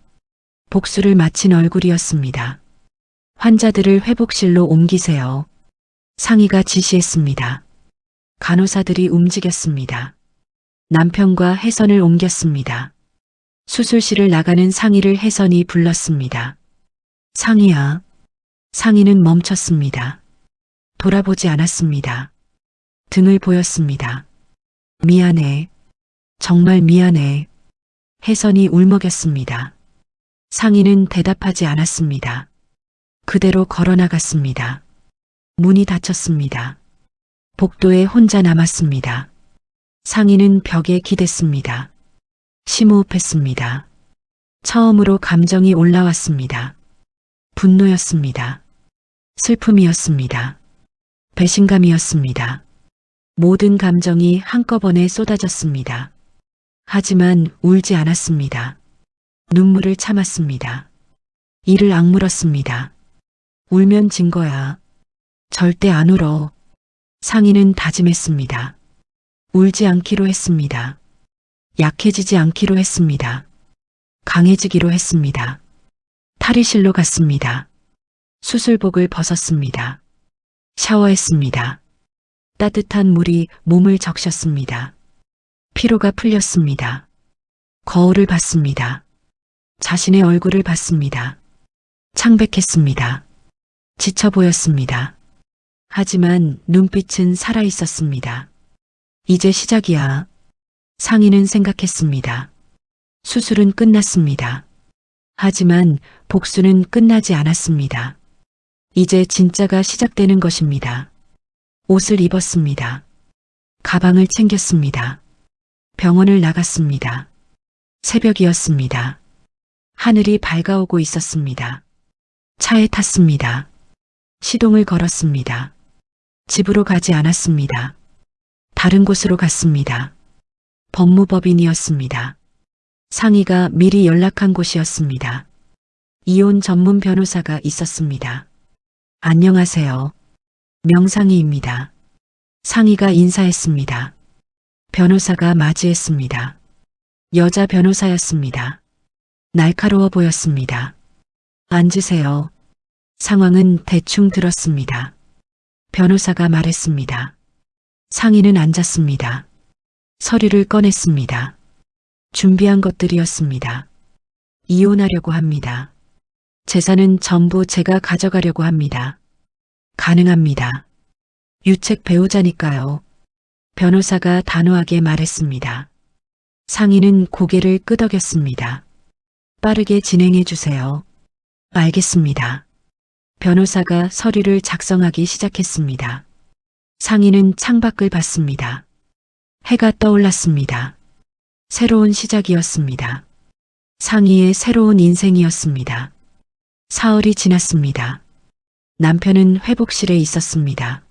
Speaker 1: 복수를 마친 얼굴이었습니다. 환자들을 회복실로 옮기세요. 상의가 지시했습니다. 간호사들이 움직였습니다. 남편과 혜선을 옮겼습니다. 수술실을 나가는 상희를 혜선이 불렀습니다. 상희야. 상희는 멈췄습니다. 돌아보지 않았습니다. 등을 보였습니다. 미안해. 정말 미안해. 혜선이 울먹였습니다. 상희는 대답하지 않았습니다. 그대로 걸어나갔습니다. 문이 닫혔습니다. 복도에 혼자 남았습니다. 상희는 벽에 기댔습니다. 심호흡했습니다. 처음으로 감정이 올라왔습니다. 분노였습니다. 슬픔이었습니다. 배신감이었습니다. 모든 감정이 한꺼번에 쏟아졌습니다. 하지만 울지 않았습니다. 눈물을 참았습니다. 이를 악물었습니다. 울면 진 거야. 절대 안 울어. 상희는 다짐했습니다. 울지 않기로 했습니다. 약해지지 않기로 했습니다. 강해지기로 했습니다. 탈의실로 갔습니다. 수술복을 벗었습니다. 샤워했습니다. 따뜻한 물이 몸을 적셨습니다. 피로가 풀렸습니다. 거울을 봤습니다. 자신의 얼굴을 봤습니다. 창백했습니다. 지쳐 보였습니다. 하지만 눈빛은 살아 있었습니다. 이제 시작이야. 상희는 생각했습니다. 수술은 끝났습니다. 하지만 복수는 끝나지 않았습니다. 이제 진짜가 시작되는 것입니다. 옷을 입었습니다. 가방을 챙겼습니다. 병원을 나갔습니다. 새벽이었습니다. 하늘이 밝아오고 있었습니다. 차에 탔습니다. 시동을 걸었습니다. 집으로 가지 않았습니다. 다른 곳으로 갔습니다. 법무법인이었습니다. 상희가 미리 연락한 곳이었습니다. 이혼 전문 변호사가 있었습니다. 안녕하세요. 명상희입니다. 상희가 인사했습니다. 변호사가 맞이했습니다. 여자 변호사였습니다. 날카로워 보였습니다. 앉으세요. 상황은 대충 들었습니다. 변호사가 말했습니다. 상희는 앉았습니다. 서류를 꺼냈습니다. 준비한 것들이었습니다. 이혼하려고 합니다. 재산은 전부 제가 가져가려고 합니다. 가능합니다. 유책 배우자니까요. 변호사가 단호하게 말했습니다. 상희는 고개를 끄덕였습니다. 빠르게 진행해 주세요. 알겠습니다. 변호사가 서류를 작성하기 시작했습니다. 상희는 창밖을 봤습니다. 해가 떠올랐습니다. 새로운 시작이었습니다. 상희의 새로운 인생이었습니다. 사흘이 지났습니다. 남편은 회복실에 있었습니다.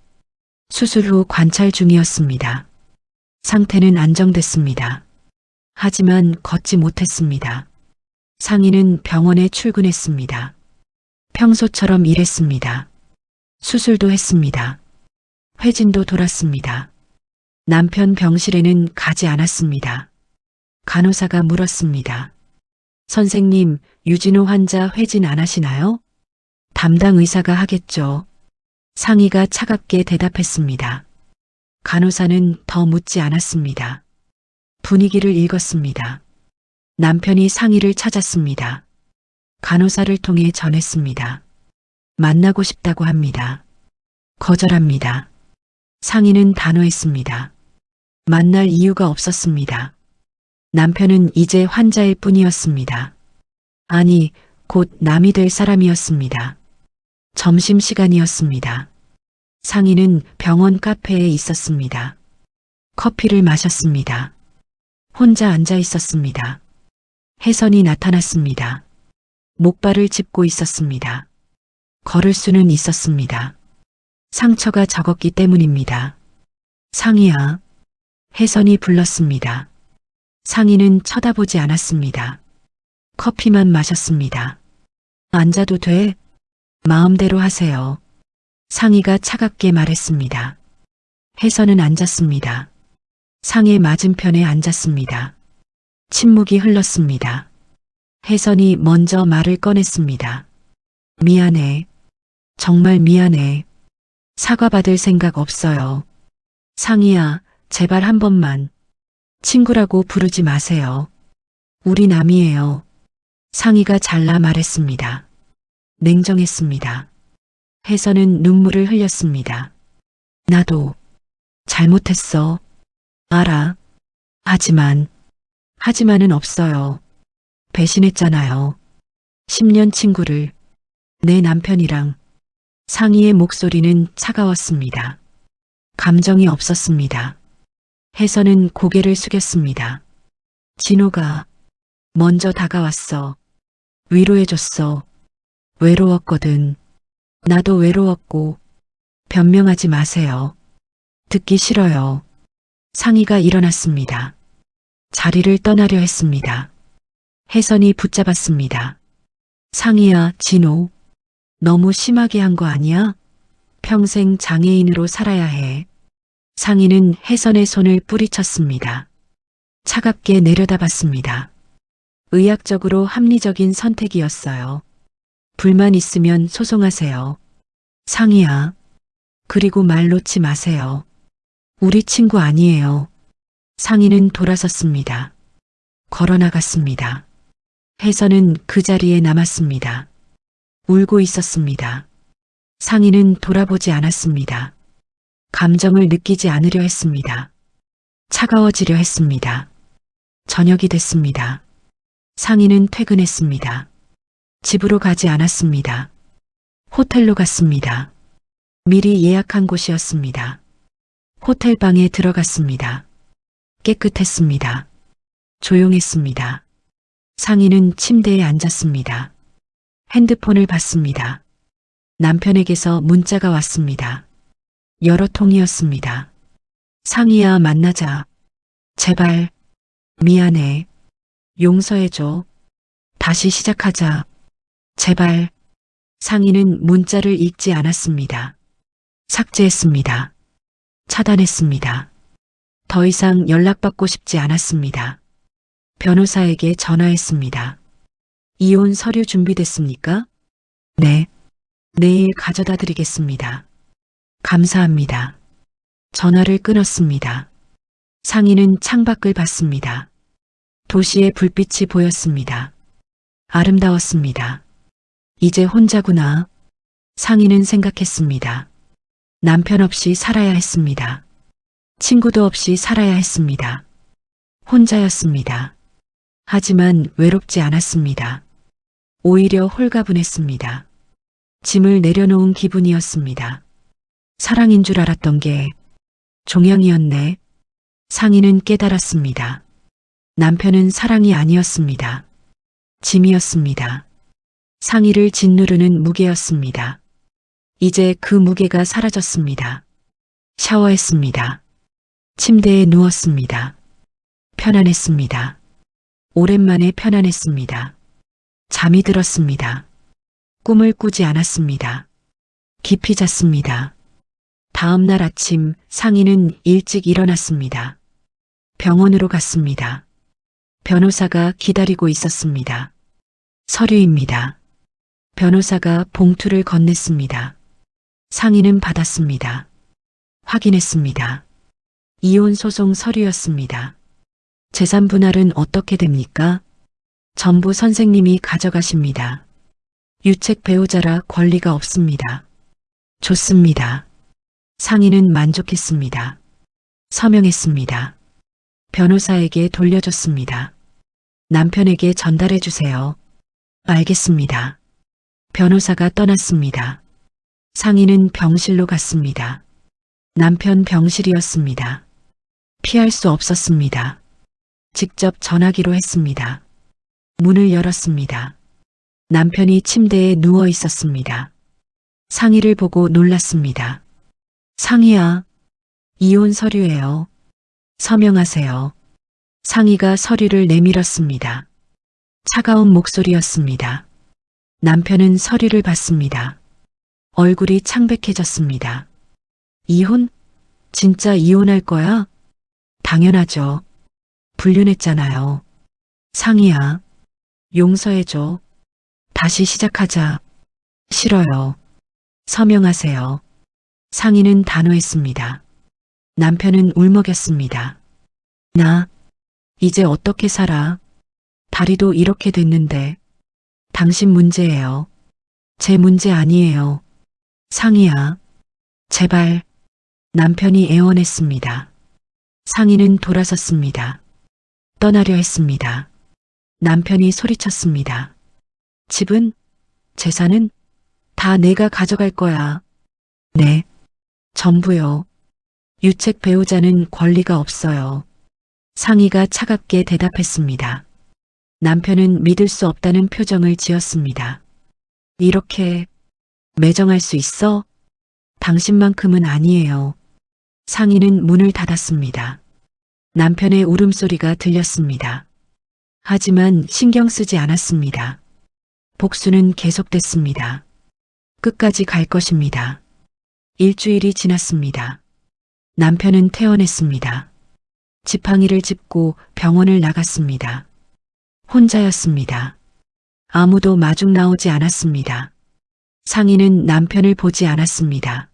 Speaker 1: 수술 후 관찰 중이었습니다. 상태는 안정됐습니다. 하지만 걷지 못했습니다. 상희는 병원에 출근했습니다. 평소처럼 일했습니다. 수술도 했습니다. 회진도 돌았습니다. 남편 병실에는 가지 않았습니다. 간호사가 물었습니다. 선생님, 유진호 환자 회진 안 하시나요? 담당 의사가 하겠죠. 상희가 차갑게 대답했습니다. 간호사는 더 묻지 않았습니다. 분위기를 읽었습니다. 남편이 상희를 찾았습니다. 간호사를 통해 전했습니다. 만나고 싶다고 합니다. 거절합니다. 상희는 단호했습니다. 만날 이유가 없었습니다. 남편은 이제 환자일 뿐이었습니다. 아니, 곧 남이 될 사람이었습니다. 점심시간이었습니다. 상희는 병원 카페에 있었습니다. 커피를 마셨습니다. 혼자 앉아 있었습니다. 혜선이 나타났습니다. 목발을 짚고 있었습니다. 걸을 수는 있었습니다. 상처가 적었기 때문입니다. 상희야. 혜선이 불렀습니다. 상희는 쳐다보지 않았습니다. 커피만 마셨습니다. 앉아도 돼? 마음대로 하세요. 상희가 차갑게 말했습니다. 혜선은 앉았습니다. 상의 맞은편에 앉았습니다. 침묵이 흘렀습니다. 혜선이 먼저 말을 꺼냈습니다. 미안해. 정말 미안해. 사과받을 생각 없어요. 상희야, 제발 한 번만. 친구라고 부르지 마세요. 우리 남이에요. 상희가 잘라 말했습니다. 냉정했습니다. 혜선은 눈물을 흘렸습니다. 나도 잘못했어. 알아. 하지만은 없어요. 배신했잖아요. 10년 친구를, 내 남편이랑. 상희의 목소리는 차가웠습니다. 감정이 없었습니다. 혜선은 고개를 숙였습니다. 진호가 먼저 다가왔어. 위로해줬어. 외로웠거든. 나도 외로웠고. 변명하지 마세요. 듣기 싫어요. 상희가 일어났습니다. 자리를 떠나려 했습니다. 혜선이 붙잡았습니다. 상희야, 진호. 너무 심하게 한 거 아니야? 평생 장애인으로 살아야 해. 상희는 혜선의 손을 뿌리쳤습니다. 차갑게 내려다봤습니다. 의학적으로 합리적인 선택이었어요. 불만 있으면 소송하세요. 상희야. 그리고 말 놓지 마세요. 우리 친구 아니에요. 상희는 돌아섰습니다. 걸어 나갔습니다. 혜선은 그 자리에 남았습니다. 울고 있었습니다. 상희는 돌아보지 않았습니다. 감정을 느끼지 않으려 했습니다. 차가워지려 했습니다. 저녁이 됐습니다. 상희는 퇴근했습니다. 집으로 가지 않았습니다. 호텔로 갔습니다. 미리 예약한 곳이었습니다. 호텔 방에 들어갔습니다. 깨끗했습니다. 조용했습니다. 상희는 침대에 앉았습니다. 핸드폰을 봤습니다. 남편에게서 문자가 왔습니다. 여러 통이었습니다. 상희야, 만나자. 제발. 미안해. 용서해줘. 다시 시작하자. 제발. 상희는 문자를 읽지 않았습니다. 삭제했습니다. 차단했습니다. 더 이상 연락받고 싶지 않았습니다. 변호사에게 전화했습니다. 이혼 서류 준비됐습니까? 네. 내일 가져다 드리겠습니다. 감사합니다. 전화를 끊었습니다. 상희는 창밖을 봤습니다. 도시의 불빛이 보였습니다. 아름다웠습니다. 이제 혼자구나. 상희는 생각했습니다. 남편 없이 살아야 했습니다. 친구도 없이 살아야 했습니다. 혼자였습니다. 하지만 외롭지 않았습니다. 오히려 홀가분했습니다. 짐을 내려놓은 기분이었습니다. 사랑인 줄 알았던 게 종양이었네. 상희는 깨달았습니다. 남편은 사랑이 아니었습니다. 짐이었습니다. 상희를 짓누르는 무게였습니다. 이제 그 무게가 사라졌습니다. 샤워했습니다. 침대에 누웠습니다. 편안했습니다. 오랜만에 편안했습니다. 잠이 들었습니다. 꿈을 꾸지 않았습니다. 깊이 잤습니다. 다음 날 아침 상희는 일찍 일어났습니다. 병원으로 갔습니다. 변호사가 기다리고 있었습니다. 서류입니다. 변호사가 봉투를 건넸습니다. 상희는 받았습니다. 확인했습니다. 이혼 소송 서류였습니다. 재산 분할은 어떻게 됩니까? 전부 선생님이 가져가십니다. 유책 배우자라 권리가 없습니다. 좋습니다. 상희는 만족했습니다. 서명했습니다. 변호사에게 돌려줬습니다. 남편에게 전달해 주세요. 알겠습니다. 변호사가 떠났습니다. 상희는 병실로 갔습니다. 남편 병실이었습니다. 피할 수 없었습니다. 직접 전화기로 했습니다. 문을 열었습니다. 남편이 침대에 누워 있었습니다. 상희를 보고 놀랐습니다. 상희야, 이혼 서류예요. 서명하세요. 상희가 서류를 내밀었습니다. 차가운 목소리였습니다. 남편은 서류를 봤습니다. 얼굴이 창백해졌습니다. 이혼? 진짜 이혼할 거야? 당연하죠. 불륜했잖아요. 상희야, 용서해줘. 다시 시작하자. 싫어요. 서명하세요. 상희는 단호했습니다. 남편은 울먹였습니다. 나 이제 어떻게 살아? 다리도 이렇게 됐는데 당신 문제예요. 제 문제 아니에요. 상희야, 제발. 남편이 애원했습니다. 상희는 돌아섰습니다. 떠나려 했습니다. 남편이 소리쳤습니다. 집은, 재산은 다 내가 가져갈 거야. 네, 전부요. 유책 배우자는 권리가 없어요. 상희가 차갑게 대답했습니다. 남편은 믿을 수 없다는 표정을 지었습니다. 이렇게 매정할 수 있어? 당신만큼은 아니에요. 상희는 문을 닫았습니다. 남편의 울음소리가 들렸습니다. 하지만 신경 쓰지 않았습니다. 복수는 계속됐습니다. 끝까지 갈 것입니다. 일주일이 지났습니다. 남편은 퇴원했습니다. 지팡이를 짚고 병원을 나갔습니다. 혼자였습니다. 아무도 마중 나오지 않았습니다. 상희는 남편을 보지 않았습니다.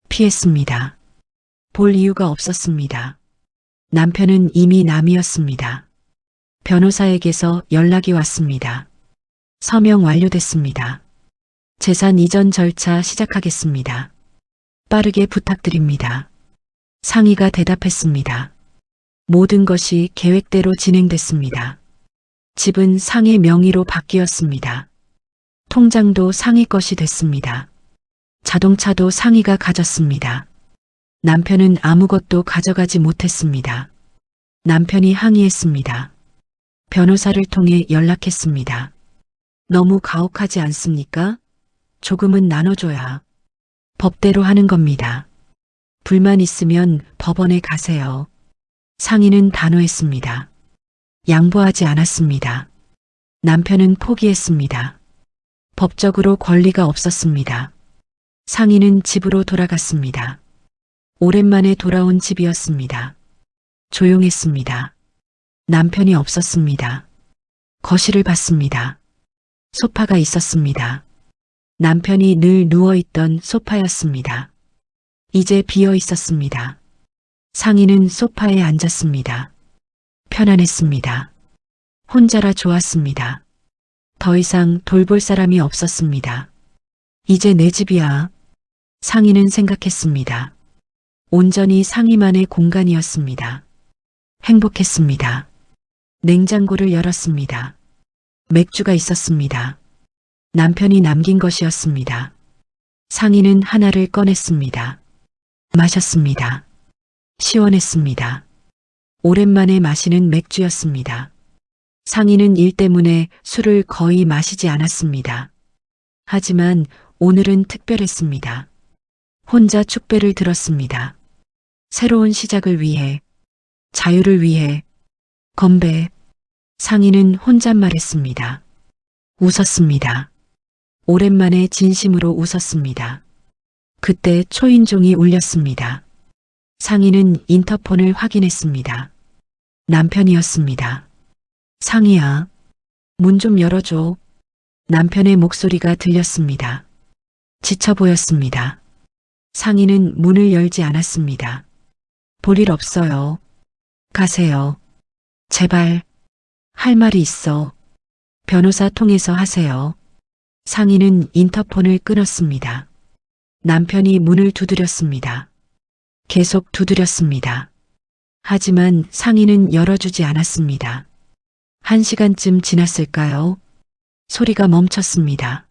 Speaker 1: 피했습니다. 볼 이유가 없었습니다. 남편은 이미 남이었습니다. 변호사에게서 연락이 왔습니다. 서명 완료됐습니다. 재산 이전 절차 시작하겠습니다. 빠르게 부탁드립니다. 상희가 대답했습니다. 모든 것이 계획대로 진행됐습니다. 집은 상희 명의로 바뀌었습니다. 통장도 상희 것이 됐습니다. 자동차도 상희가 가졌습니다. 남편은 아무것도 가져가지 못했습니다. 남편이 항의했습니다. 변호사를 통해 연락했습니다. 너무 가혹하지 않습니까? 조금은 나눠줘야. 법대로 하는 겁니다. 불만 있으면 법원에 가세요. 상희는 단호했습니다. 양보하지 않았습니다. 남편은 포기했습니다. 법적으로 권리가 없었습니다. 상희는 집으로 돌아갔습니다. 오랜만에 돌아온 집이었습니다. 조용했습니다. 남편이 없었습니다. 거실을 봤습니다. 소파가 있었습니다. 남편이 늘 누워있던 소파였습니다. 이제 비어 있었습니다. 상희는 소파에 앉았습니다. 편안했습니다. 혼자라 좋았습니다. 더 이상 돌볼 사람이 없었습니다. 이제 내 집이야. 상희는 생각했습니다. 온전히 상희만의 공간이었습니다. 행복했습니다. 냉장고를 열었습니다. 맥주가 있었습니다. 남편이 남긴 것이었습니다. 상희는 하나를 꺼냈습니다. 마셨습니다. 시원했습니다. 오랜만에 마시는 맥주였습니다. 상희는 일 때문에 술을 거의 마시지 않았습니다. 하지만 오늘은 특별했습니다. 혼자 축배를 들었습니다. 새로운 시작을 위해, 자유를 위해, 건배. 상희는 혼잣말했습니다. 웃었습니다. 오랜만에 진심으로 웃었습니다. 그때 초인종이 울렸습니다. 상희는 인터폰을 확인했습니다. 남편이었습니다. 상희야, 문 좀 열어줘. 남편의 목소리가 들렸습니다. 지쳐 보였습니다. 상희는 문을 열지 않았습니다. 볼 일 없어요. 가세요. 제발. 할 말이 있어. 변호사 통해서 하세요. 상희는 인터폰을 끊었습니다. 남편이 문을 두드렸습니다. 계속 두드렸습니다. 하지만 상희는 열어주지 않았습니다. 1시간쯤 지났을까요? 소리가 멈췄습니다.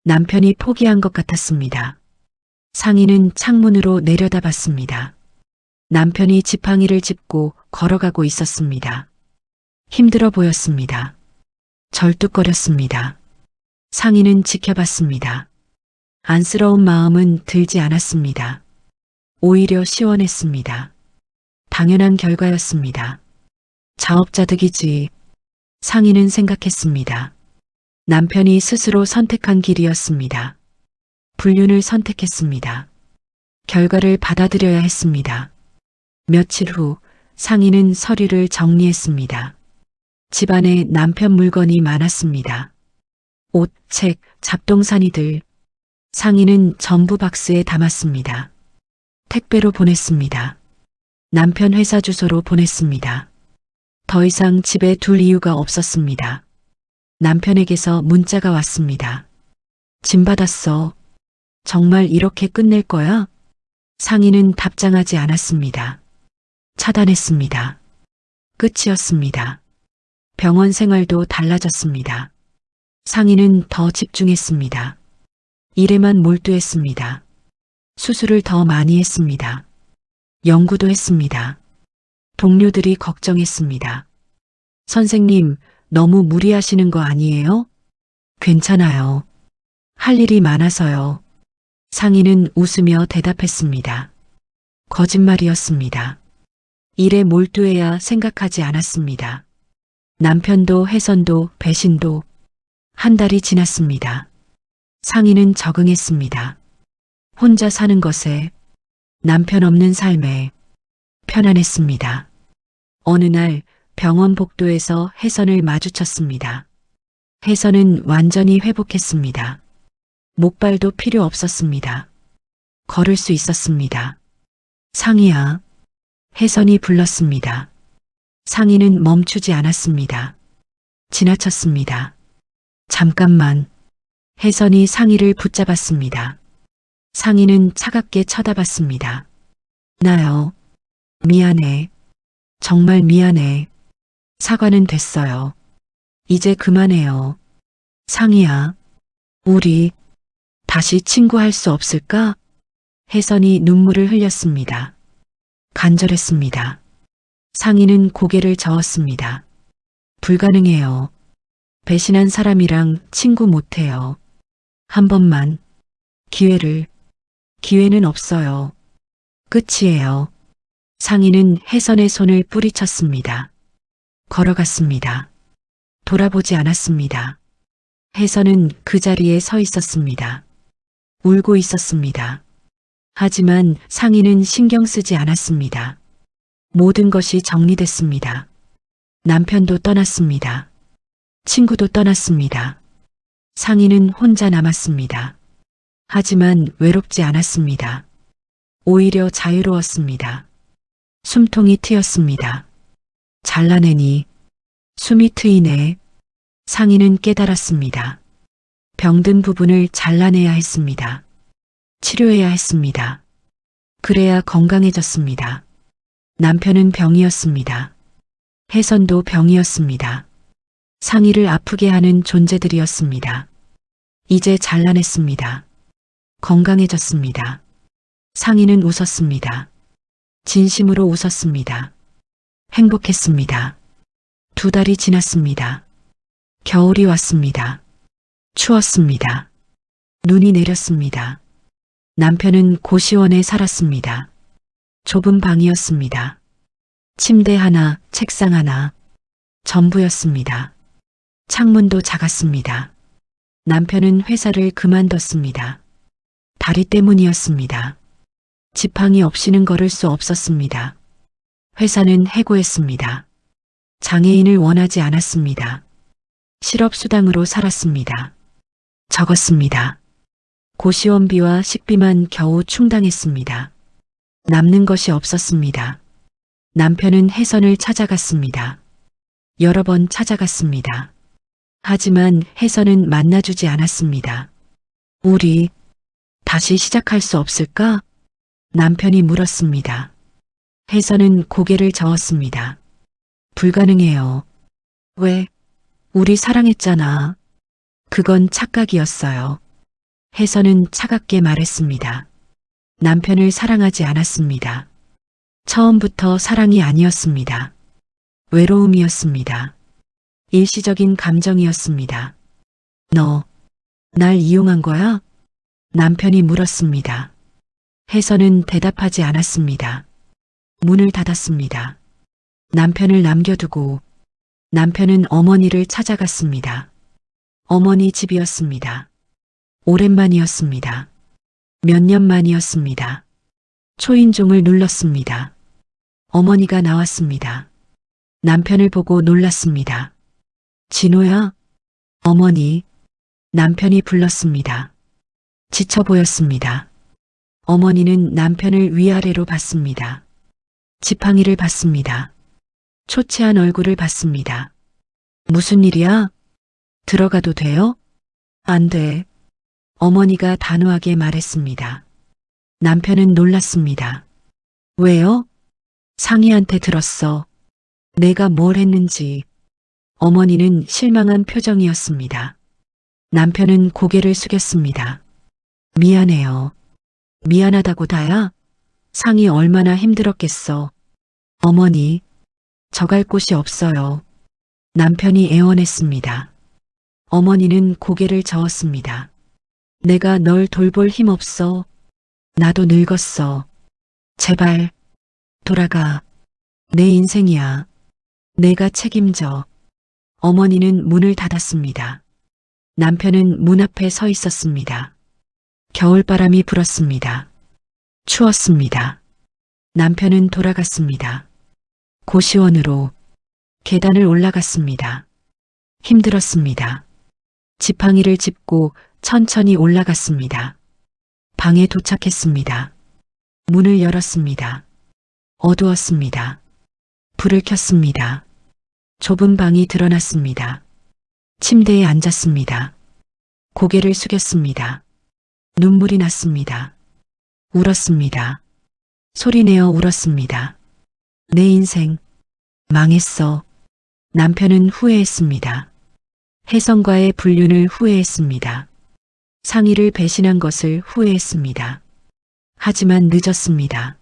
Speaker 1: 남편이 포기한 것 같았습니다. 상희는 창문으로 내려다봤습니다. 남편이 지팡이를 짚고 걸어가고 있었습니다. 힘들어 보였습니다. 절뚝거렸습니다. 상희는 지켜봤습니다. 안쓰러운 마음은 들지 않았습니다. 오히려 시원했습니다. 당연한 결과였습니다. 자업자득이지. 상희는 생각했습니다. 남편이 스스로 선택한 길이었습니다. 불륜을 선택했습니다. 결과를 받아들여야 했습니다. 며칠 후 상희는 서류를 정리했습니다. 집안에 남편 물건이 많았습니다. 옷, 책, 잡동사니들. 상희는 전부 박스에 담았습니다. 택배로 보냈습니다. 남편 회사 주소로 보냈습니다. 더 이상 집에 둘 이유가 없었습니다. 남편에게서 문자가 왔습니다. 짐 받았어. 정말 이렇게 끝낼 거야? 상희는 답장하지 않았습니다. 차단했습니다. 끝이었습니다. 병원 생활도 달라졌습니다. 상희는 더 집중했습니다. 일에만 몰두했습니다. 수술을 더 많이 했습니다. 연구도 했습니다. 동료들이 걱정했습니다. 선생님, 너무 무리하시는 거 아니에요? 괜찮아요. 할 일이 많아서요. 상희는 웃으며 대답했습니다. 거짓말이었습니다. 일에 몰두해야 생각하지 않았습니다. 남편도 혜선도 배신도. 한 달이 지났습니다. 상희는 적응했습니다. 혼자 사는 것에, 남편 없는 삶에 편안했습니다. 어느 날 병원 복도에서 혜선을 마주쳤습니다. 혜선은 완전히 회복했습니다. 목발도 필요 없었습니다. 걸을 수 있었습니다. 상희야. 혜선이 불렀습니다. 상희는 멈추지 않았습니다. 지나쳤습니다. 잠깐만. 혜선이 상희를 붙잡았습니다. 상희는 차갑게 쳐다봤습니다. 나요. 미안해. 정말 미안해. 사과는 됐어요. 이제 그만해요. 상희야. 우리 다시 친구할 수 없을까? 혜선이 눈물을 흘렸습니다. 간절했습니다. 상희는 고개를 저었습니다. 불가능해요. 배신한 사람이랑 친구 못해요. 한 번만. 기회는 없어요. 끝이에요. 상희는 혜선의 손을 뿌리쳤습니다. 걸어갔습니다. 돌아보지 않았습니다. 혜선은 그 자리에 서 있었습니다. 울고 있었습니다. 하지만 상희는 신경 쓰지 않았습니다. 모든 것이 정리됐습니다. 남편도 떠났습니다. 친구도 떠났습니다. 상희는 혼자 남았습니다. 하지만 외롭지 않았습니다. 오히려 자유로웠습니다. 숨통이 트였습니다. 잘라내니 숨이 트이네. 상희는 깨달았습니다. 병든 부분을 잘라내야 했습니다. 치료해야 했습니다. 그래야 건강해졌습니다. 남편은 병이었습니다. 혜선도 병이었습니다. 상희를 아프게 하는 존재들이었습니다. 이제 잘라냈습니다. 건강해졌습니다. 상희는 웃었습니다. 진심으로 웃었습니다. 행복했습니다. 2달이 지났습니다. 겨울이 왔습니다. 추웠습니다. 눈이 내렸습니다. 남편은 고시원에 살았습니다. 좁은 방이었습니다. 침대 하나, 책상 하나, 전부였습니다. 창문도 작았습니다. 남편은 회사를 그만뒀습니다. 다리 때문이었습니다. 지팡이 없이는 걸을 수 없었습니다. 회사는 해고했습니다. 장애인을 원하지 않았습니다. 실업수당으로 살았습니다. 적었습니다. 고시원비와 식비만 겨우 충당했습니다. 남는 것이 없었습니다. 남편은 혜선을 찾아갔습니다. 여러 번 찾아갔습니다. 하지만 혜선은 만나주지 않았습니다. 우리 다시 시작할 수 없을까? 남편이 물었습니다. 혜선은 고개를 저었습니다. 불가능해요. 왜? 우리 사랑했잖아. 그건 착각이었어요. 혜선은 차갑게 말했습니다. 남편을 사랑하지 않았습니다. 처음부터 사랑이 아니었습니다. 외로움이었습니다. 일시적인 감정이었습니다. 너, 날 이용한 거야? 남편이 물었습니다. 혜선은 대답하지 않았습니다. 문을 닫았습니다. 남편을 남겨두고 남편은 어머니를 찾아갔습니다. 어머니 집이었습니다. 오랜만이었습니다. 몇 년 만이었습니다. 초인종을 눌렀습니다. 어머니가 나왔습니다. 남편을 보고 놀랐습니다. 진호야? 어머니. 남편이 불렀습니다. 지쳐 보였습니다. 어머니는 남편을 위아래로 봤습니다. 지팡이를 봤습니다. 초췌한 얼굴을 봤습니다. 무슨 일이야? 들어가도 돼요? 안 돼. 어머니가 단호하게 말했습니다. 남편은 놀랐습니다. 왜요? 상희한테 들었어. 내가 뭘 했는지. 어머니는 실망한 표정이었습니다. 남편은 고개를 숙였습니다. 미안해요. 미안하다고 다야? 상희 얼마나 힘들었겠어. 어머니, 저 갈 곳이 없어요. 남편이 애원했습니다. 어머니는 고개를 저었습니다. 내가 널 돌볼 힘 없어. 나도 늙었어. 제발, 돌아가. 내 인생이야. 내가 책임져. 어머니는 문을 닫았습니다. 남편은 문 앞에 서 있었습니다. 겨울바람이 불었습니다. 추웠습니다. 남편은 돌아갔습니다. 고시원으로 계단을 올라갔습니다. 힘들었습니다. 지팡이를 짚고 천천히 올라갔습니다. 방에 도착했습니다. 문을 열었습니다. 어두웠습니다. 불을 켰습니다. 좁은 방이 드러났습니다. 침대에 앉았습니다. 고개를 숙였습니다. 눈물이 났습니다. 울었습니다. 소리내어 울었습니다. 내 인생 망했어. 남편은 후회했습니다. 혜성과의 불륜을 후회했습니다. 상희를 배신한 것을 후회했습니다. 하지만 늦었습니다.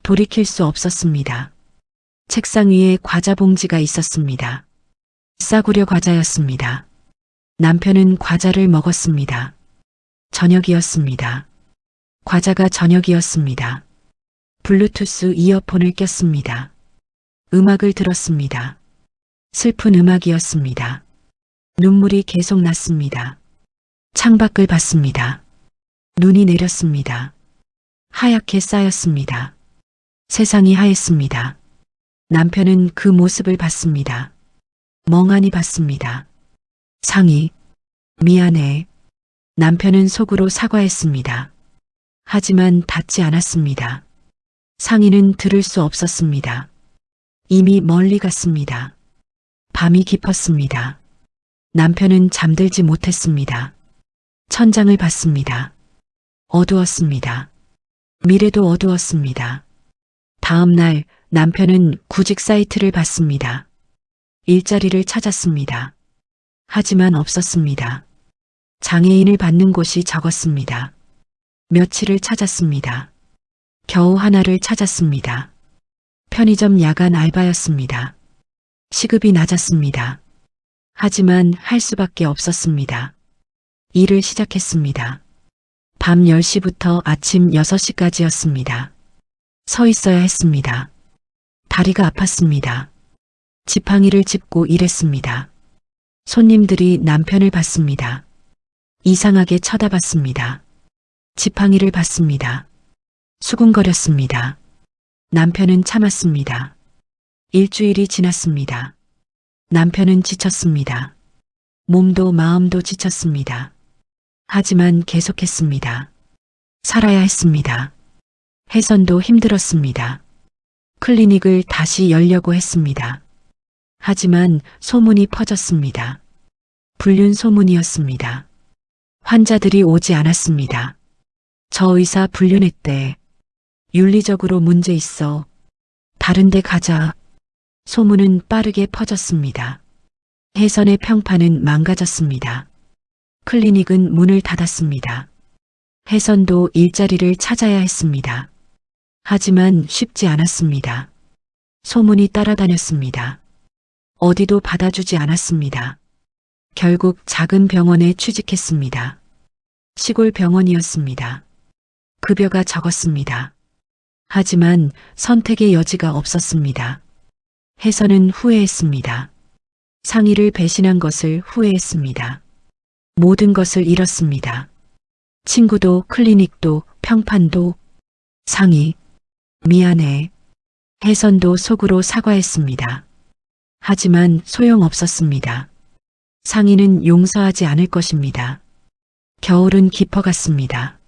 Speaker 1: 돌이킬 수 없었습니다. 책상 위에 과자 봉지가 있었습니다. 싸구려 과자였습니다. 남편은 과자를 먹었습니다. 저녁이었습니다. 과자가 저녁이었습니다. 블루투스 이어폰을 꼈습니다. 음악을 들었습니다. 슬픈 음악이었습니다. 눈물이 계속 났습니다. 창밖을 봤습니다. 눈이 내렸습니다. 하얗게 쌓였습니다. 세상이 하였습니다. 남편은 그 모습을 봤습니다. 멍하니 봤습니다. 상희, 미안해. 남편은 속으로 사과했습니다. 하지만 닿지 않았습니다. 상희는 들을 수 없었습니다. 이미 멀리 갔습니다. 밤이 깊었습니다. 남편은 잠들지 못했습니다. 천장을 봤습니다. 어두웠습니다. 미래도 어두웠습니다. 다음 날 남편은 구직 사이트를 봤습니다. 일자리를 찾았습니다. 하지만 없었습니다. 장애인을 받는 곳이 적었습니다. 며칠을 찾았습니다. 겨우 하나를 찾았습니다. 편의점 야간 알바였습니다. 시급이 낮았습니다. 하지만 할 수밖에 없었습니다. 일을 시작했습니다. 밤 10시부터 아침 6시까지였습니다. 서 있어야 했습니다. 다리가 아팠습니다. 지팡이를 짚고 일했습니다. 손님들이 남편을 봤습니다. 이상하게 쳐다봤습니다. 지팡이를 봤습니다. 수군거렸습니다. 남편은 참았습니다. 일주일이 지났습니다. 남편은 지쳤습니다. 몸도 마음도 지쳤습니다. 하지만 계속했습니다. 살아야 했습니다. 혜선도 힘들었습니다. 클리닉을 다시 열려고 했습니다. 하지만 소문이 퍼졌습니다. 불륜 소문이었습니다. 환자들이 오지 않았습니다. 저 의사 불륜했대. 윤리적으로 문제 있어. 다른 데 가자. 소문은 빠르게 퍼졌습니다. 혜선의 평판은 망가졌습니다. 클리닉은 문을 닫았습니다. 혜선도 일자리를 찾아야 했습니다. 하지만 쉽지 않았습니다. 소문이 따라다녔습니다. 어디도 받아주지 않았습니다. 결국 작은 병원에 취직했습니다. 시골 병원이었습니다. 급여가 적었습니다. 하지만 선택의 여지가 없었습니다. 혜선은 후회했습니다. 상희를 배신한 것을 후회했습니다. 모든 것을 잃었습니다. 친구도 클리닉도 평판도. 상희, 미안해. 혜선도 속으로 사과했습니다. 하지만 소용없었습니다. 상희는 용서하지 않을 것입니다. 겨울은 깊어갔습니다.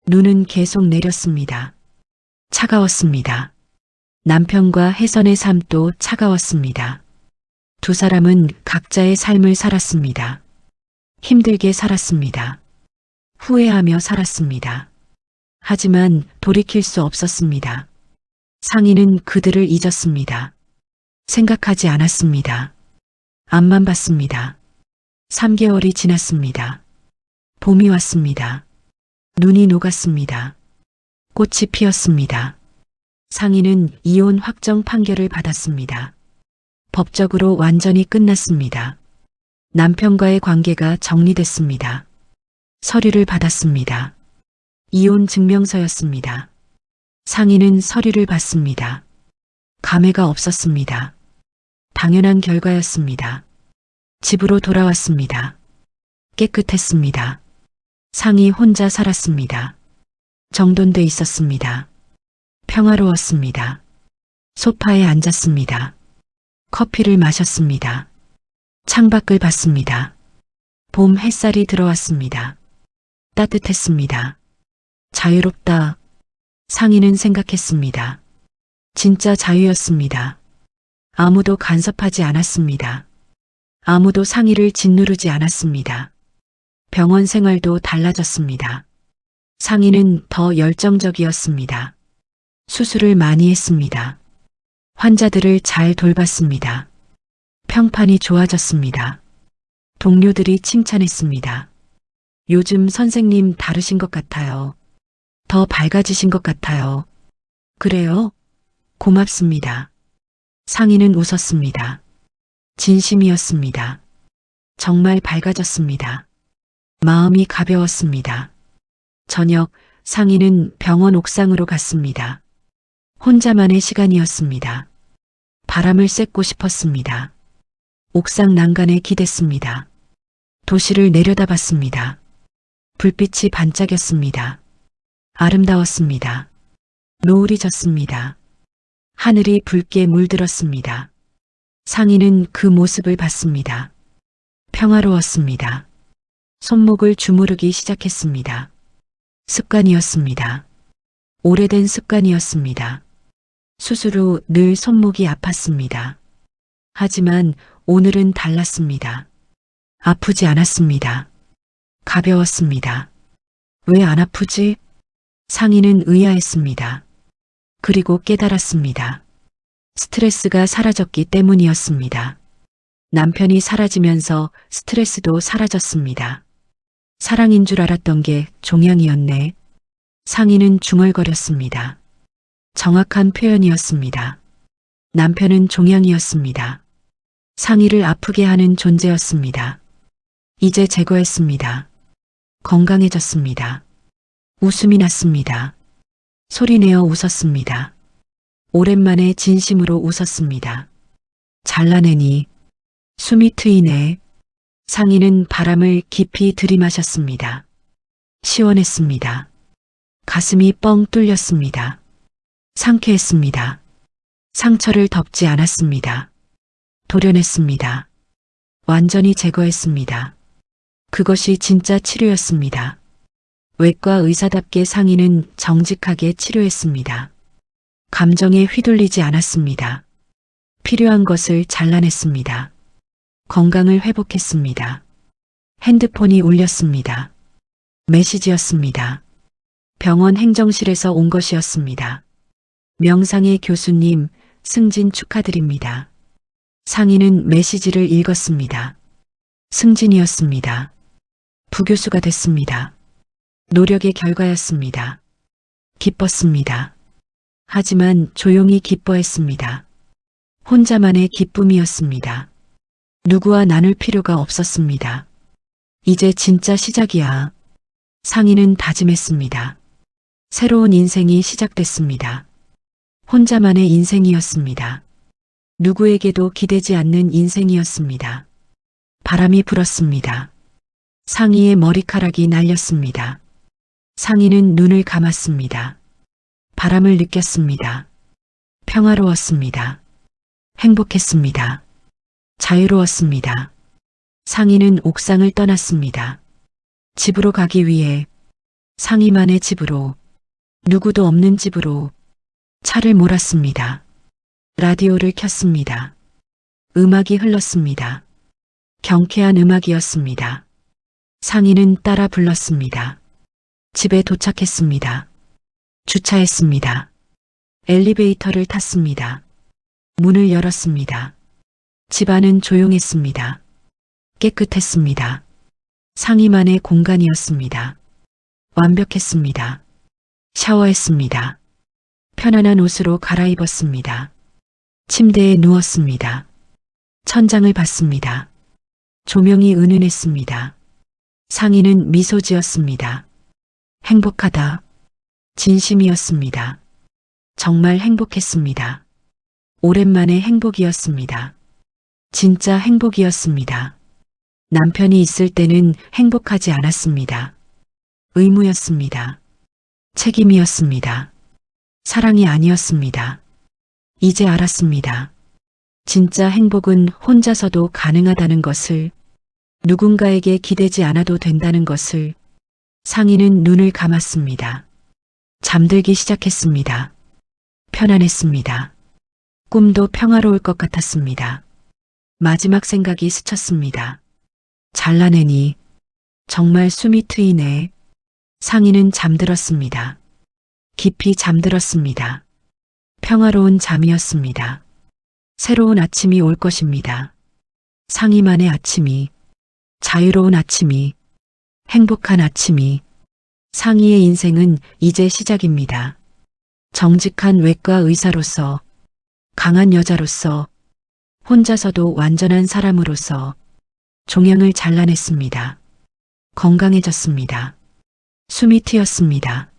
Speaker 1: 눈은 계속 내렸습니다. 차가웠습니다. 남편과 혜선의 삶도 차가웠습니다. 두 사람은 각자의 삶을 살았습니다. 힘들게 살았습니다. 후회하며 살았습니다. 하지만 돌이킬 수 없었습니다. 상희는 그들을 잊었습니다. 생각하지 않았습니다. 앞만 봤습니다. 3개월이 지났습니다. 봄이 왔습니다. 눈이 녹았습니다. 꽃이 피었습니다. 상희는 이혼 확정 판결을 받았습니다. 법적으로 완전히 끝났습니다. 남편과의 관계가 정리됐습니다. 서류를 받았습니다. 이혼 증명서였습니다. 상희는 서류를 받습니다. 감회가 없었습니다. 당연한 결과였습니다. 집으로 돌아왔습니다. 깨끗했습니다. 상희 혼자 살았습니다. 정돈돼 있었습니다. 평화로웠습니다. 소파에 앉았습니다. 커피를 마셨습니다. 창밖을 봤습니다. 봄 햇살이 들어왔습니다. 따뜻했습니다. 자유롭다. 상희는 생각했습니다. 진짜 자유였습니다. 아무도 간섭하지 않았습니다. 아무도 상희를 짓누르지 않았습니다. 병원 생활도 달라졌습니다. 상희는 더 열정적이었습니다. 수술을 많이 했습니다. 환자들을 잘 돌봤습니다. 평판이 좋아졌습니다. 동료들이 칭찬했습니다. 요즘 선생님 다르신 것 같아요. 더 밝아지신 것 같아요. 그래요? 고맙습니다. 상희는 웃었습니다. 진심이었습니다. 정말 밝아졌습니다. 마음이 가벼웠습니다. 저녁 상희는 병원 옥상으로 갔습니다. 혼자만의 시간이었습니다. 바람을 쐬고 싶었습니다. 옥상 난간에 기댔습니다. 도시를 내려다봤습니다. 불빛이 반짝였습니다. 아름다웠습니다. 노을이 졌습니다. 하늘이 붉게 물들었습니다. 상희는 그 모습을 봤습니다. 평화로웠습니다. 손목을 주무르기 시작했습니다. 습관이었습니다. 오래된 습관이었습니다. 수술 후 늘 손목이 아팠습니다. 하지만 오늘은 달랐습니다. 아프지 않았습니다. 가벼웠습니다. 왜 안 아프지? 상희는 의아했습니다. 그리고 깨달았습니다. 스트레스가 사라졌기 때문이었습니다. 남편이 사라지면서 스트레스도 사라졌습니다. 사랑인 줄 알았던 게 종양이었네. 상희는 중얼거렸습니다. 정확한 표현이었습니다. 남편은 종양이었습니다. 상희를 아프게 하는 존재였습니다. 이제 제거했습니다. 건강해졌습니다. 웃음이 났습니다. 소리내어 웃었습니다. 오랜만에 진심으로 웃었습니다. 잘라내니 숨이 트이네. 상희는 바람을 깊이 들이마셨습니다. 시원했습니다. 가슴이 뻥 뚫렸습니다. 상쾌했습니다. 상처를 덮지 않았습니다. 도려냈습니다. 완전히 제거했습니다. 그것이 진짜 치료였습니다. 외과 의사답게 상희는 정직하게 치료했습니다. 감정에 휘둘리지 않았습니다. 필요한 것을 잘라냈습니다. 건강을 회복했습니다. 핸드폰이 울렸습니다. 메시지였습니다. 병원 행정실에서 온 것이었습니다. 명상의 교수님, 승진 축하드립니다. 상희는 메시지를 읽었습니다. 승진이었습니다. 부교수가 됐습니다. 노력의 결과였습니다. 기뻤습니다. 하지만 조용히 기뻐했습니다. 혼자만의 기쁨이었습니다. 누구와 나눌 필요가 없었습니다. 이제 진짜 시작이야. 상희는 다짐했습니다. 새로운 인생이 시작됐습니다. 혼자만의 인생이었습니다. 누구에게도 기대지 않는 인생이었습니다. 바람이 불었습니다. 상희의 머리카락이 날렸습니다. 상희는 눈을 감았습니다. 바람을 느꼈습니다. 평화로웠습니다. 행복했습니다. 자유로웠습니다. 상희는 옥상을 떠났습니다. 집으로 가기 위해 상희만의 집으로, 누구도 없는 집으로 차를 몰았습니다. 라디오를 켰습니다. 음악이 흘렀습니다. 경쾌한 음악이었습니다. 상인은 따라 불렀습니다. 집에 도착했습니다. 주차했습니다. 엘리베이터를 탔습니다. 문을 열었습니다. 집안은 조용했습니다. 깨끗했습니다. 상이만의 공간이었습니다. 완벽했습니다. 샤워했습니다. 편안한 옷으로 갈아입었습니다. 침대에 누웠습니다. 천장을 봤습니다. 조명이 은은했습니다. 상이는 미소 지었습니다. 행복하다. 진심이었습니다. 정말 행복했습니다. 오랜만에 행복이었습니다. 진짜 행복이었습니다. 남편이 있을 때는 행복하지 않았습니다. 의무였습니다. 책임이었습니다. 사랑이 아니었습니다. 이제 알았습니다. 진짜 행복은 혼자서도 가능하다는 것을, 누군가에게 기대지 않아도 된다는 것을. 상이는 눈을 감았습니다. 잠들기 시작했습니다. 편안했습니다. 꿈도 평화로울 것 같았습니다. 마지막 생각이 스쳤습니다. 잘라내니 정말 숨이 트이네. 상이는 잠들었습니다. 깊이 잠들었습니다. 평화로운 잠이었습니다. 새로운 아침이 올 것입니다. 상이만의 아침이, 자유로운 아침이, 행복한 아침이. 상이의 인생은 이제 시작입니다. 정직한 외과 의사로서, 강한 여자로서, 혼자서도 완전한 사람으로서 종양을 잘라냈습니다. 건강해졌습니다. 숨이 트였습니다.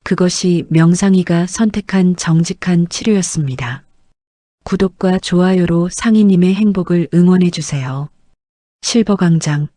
Speaker 1: 그것이 명상이가 선택한 정직한 치료였습니다. 구독과 좋아요로 상이님의 행복을 응원해주세요. 실버광장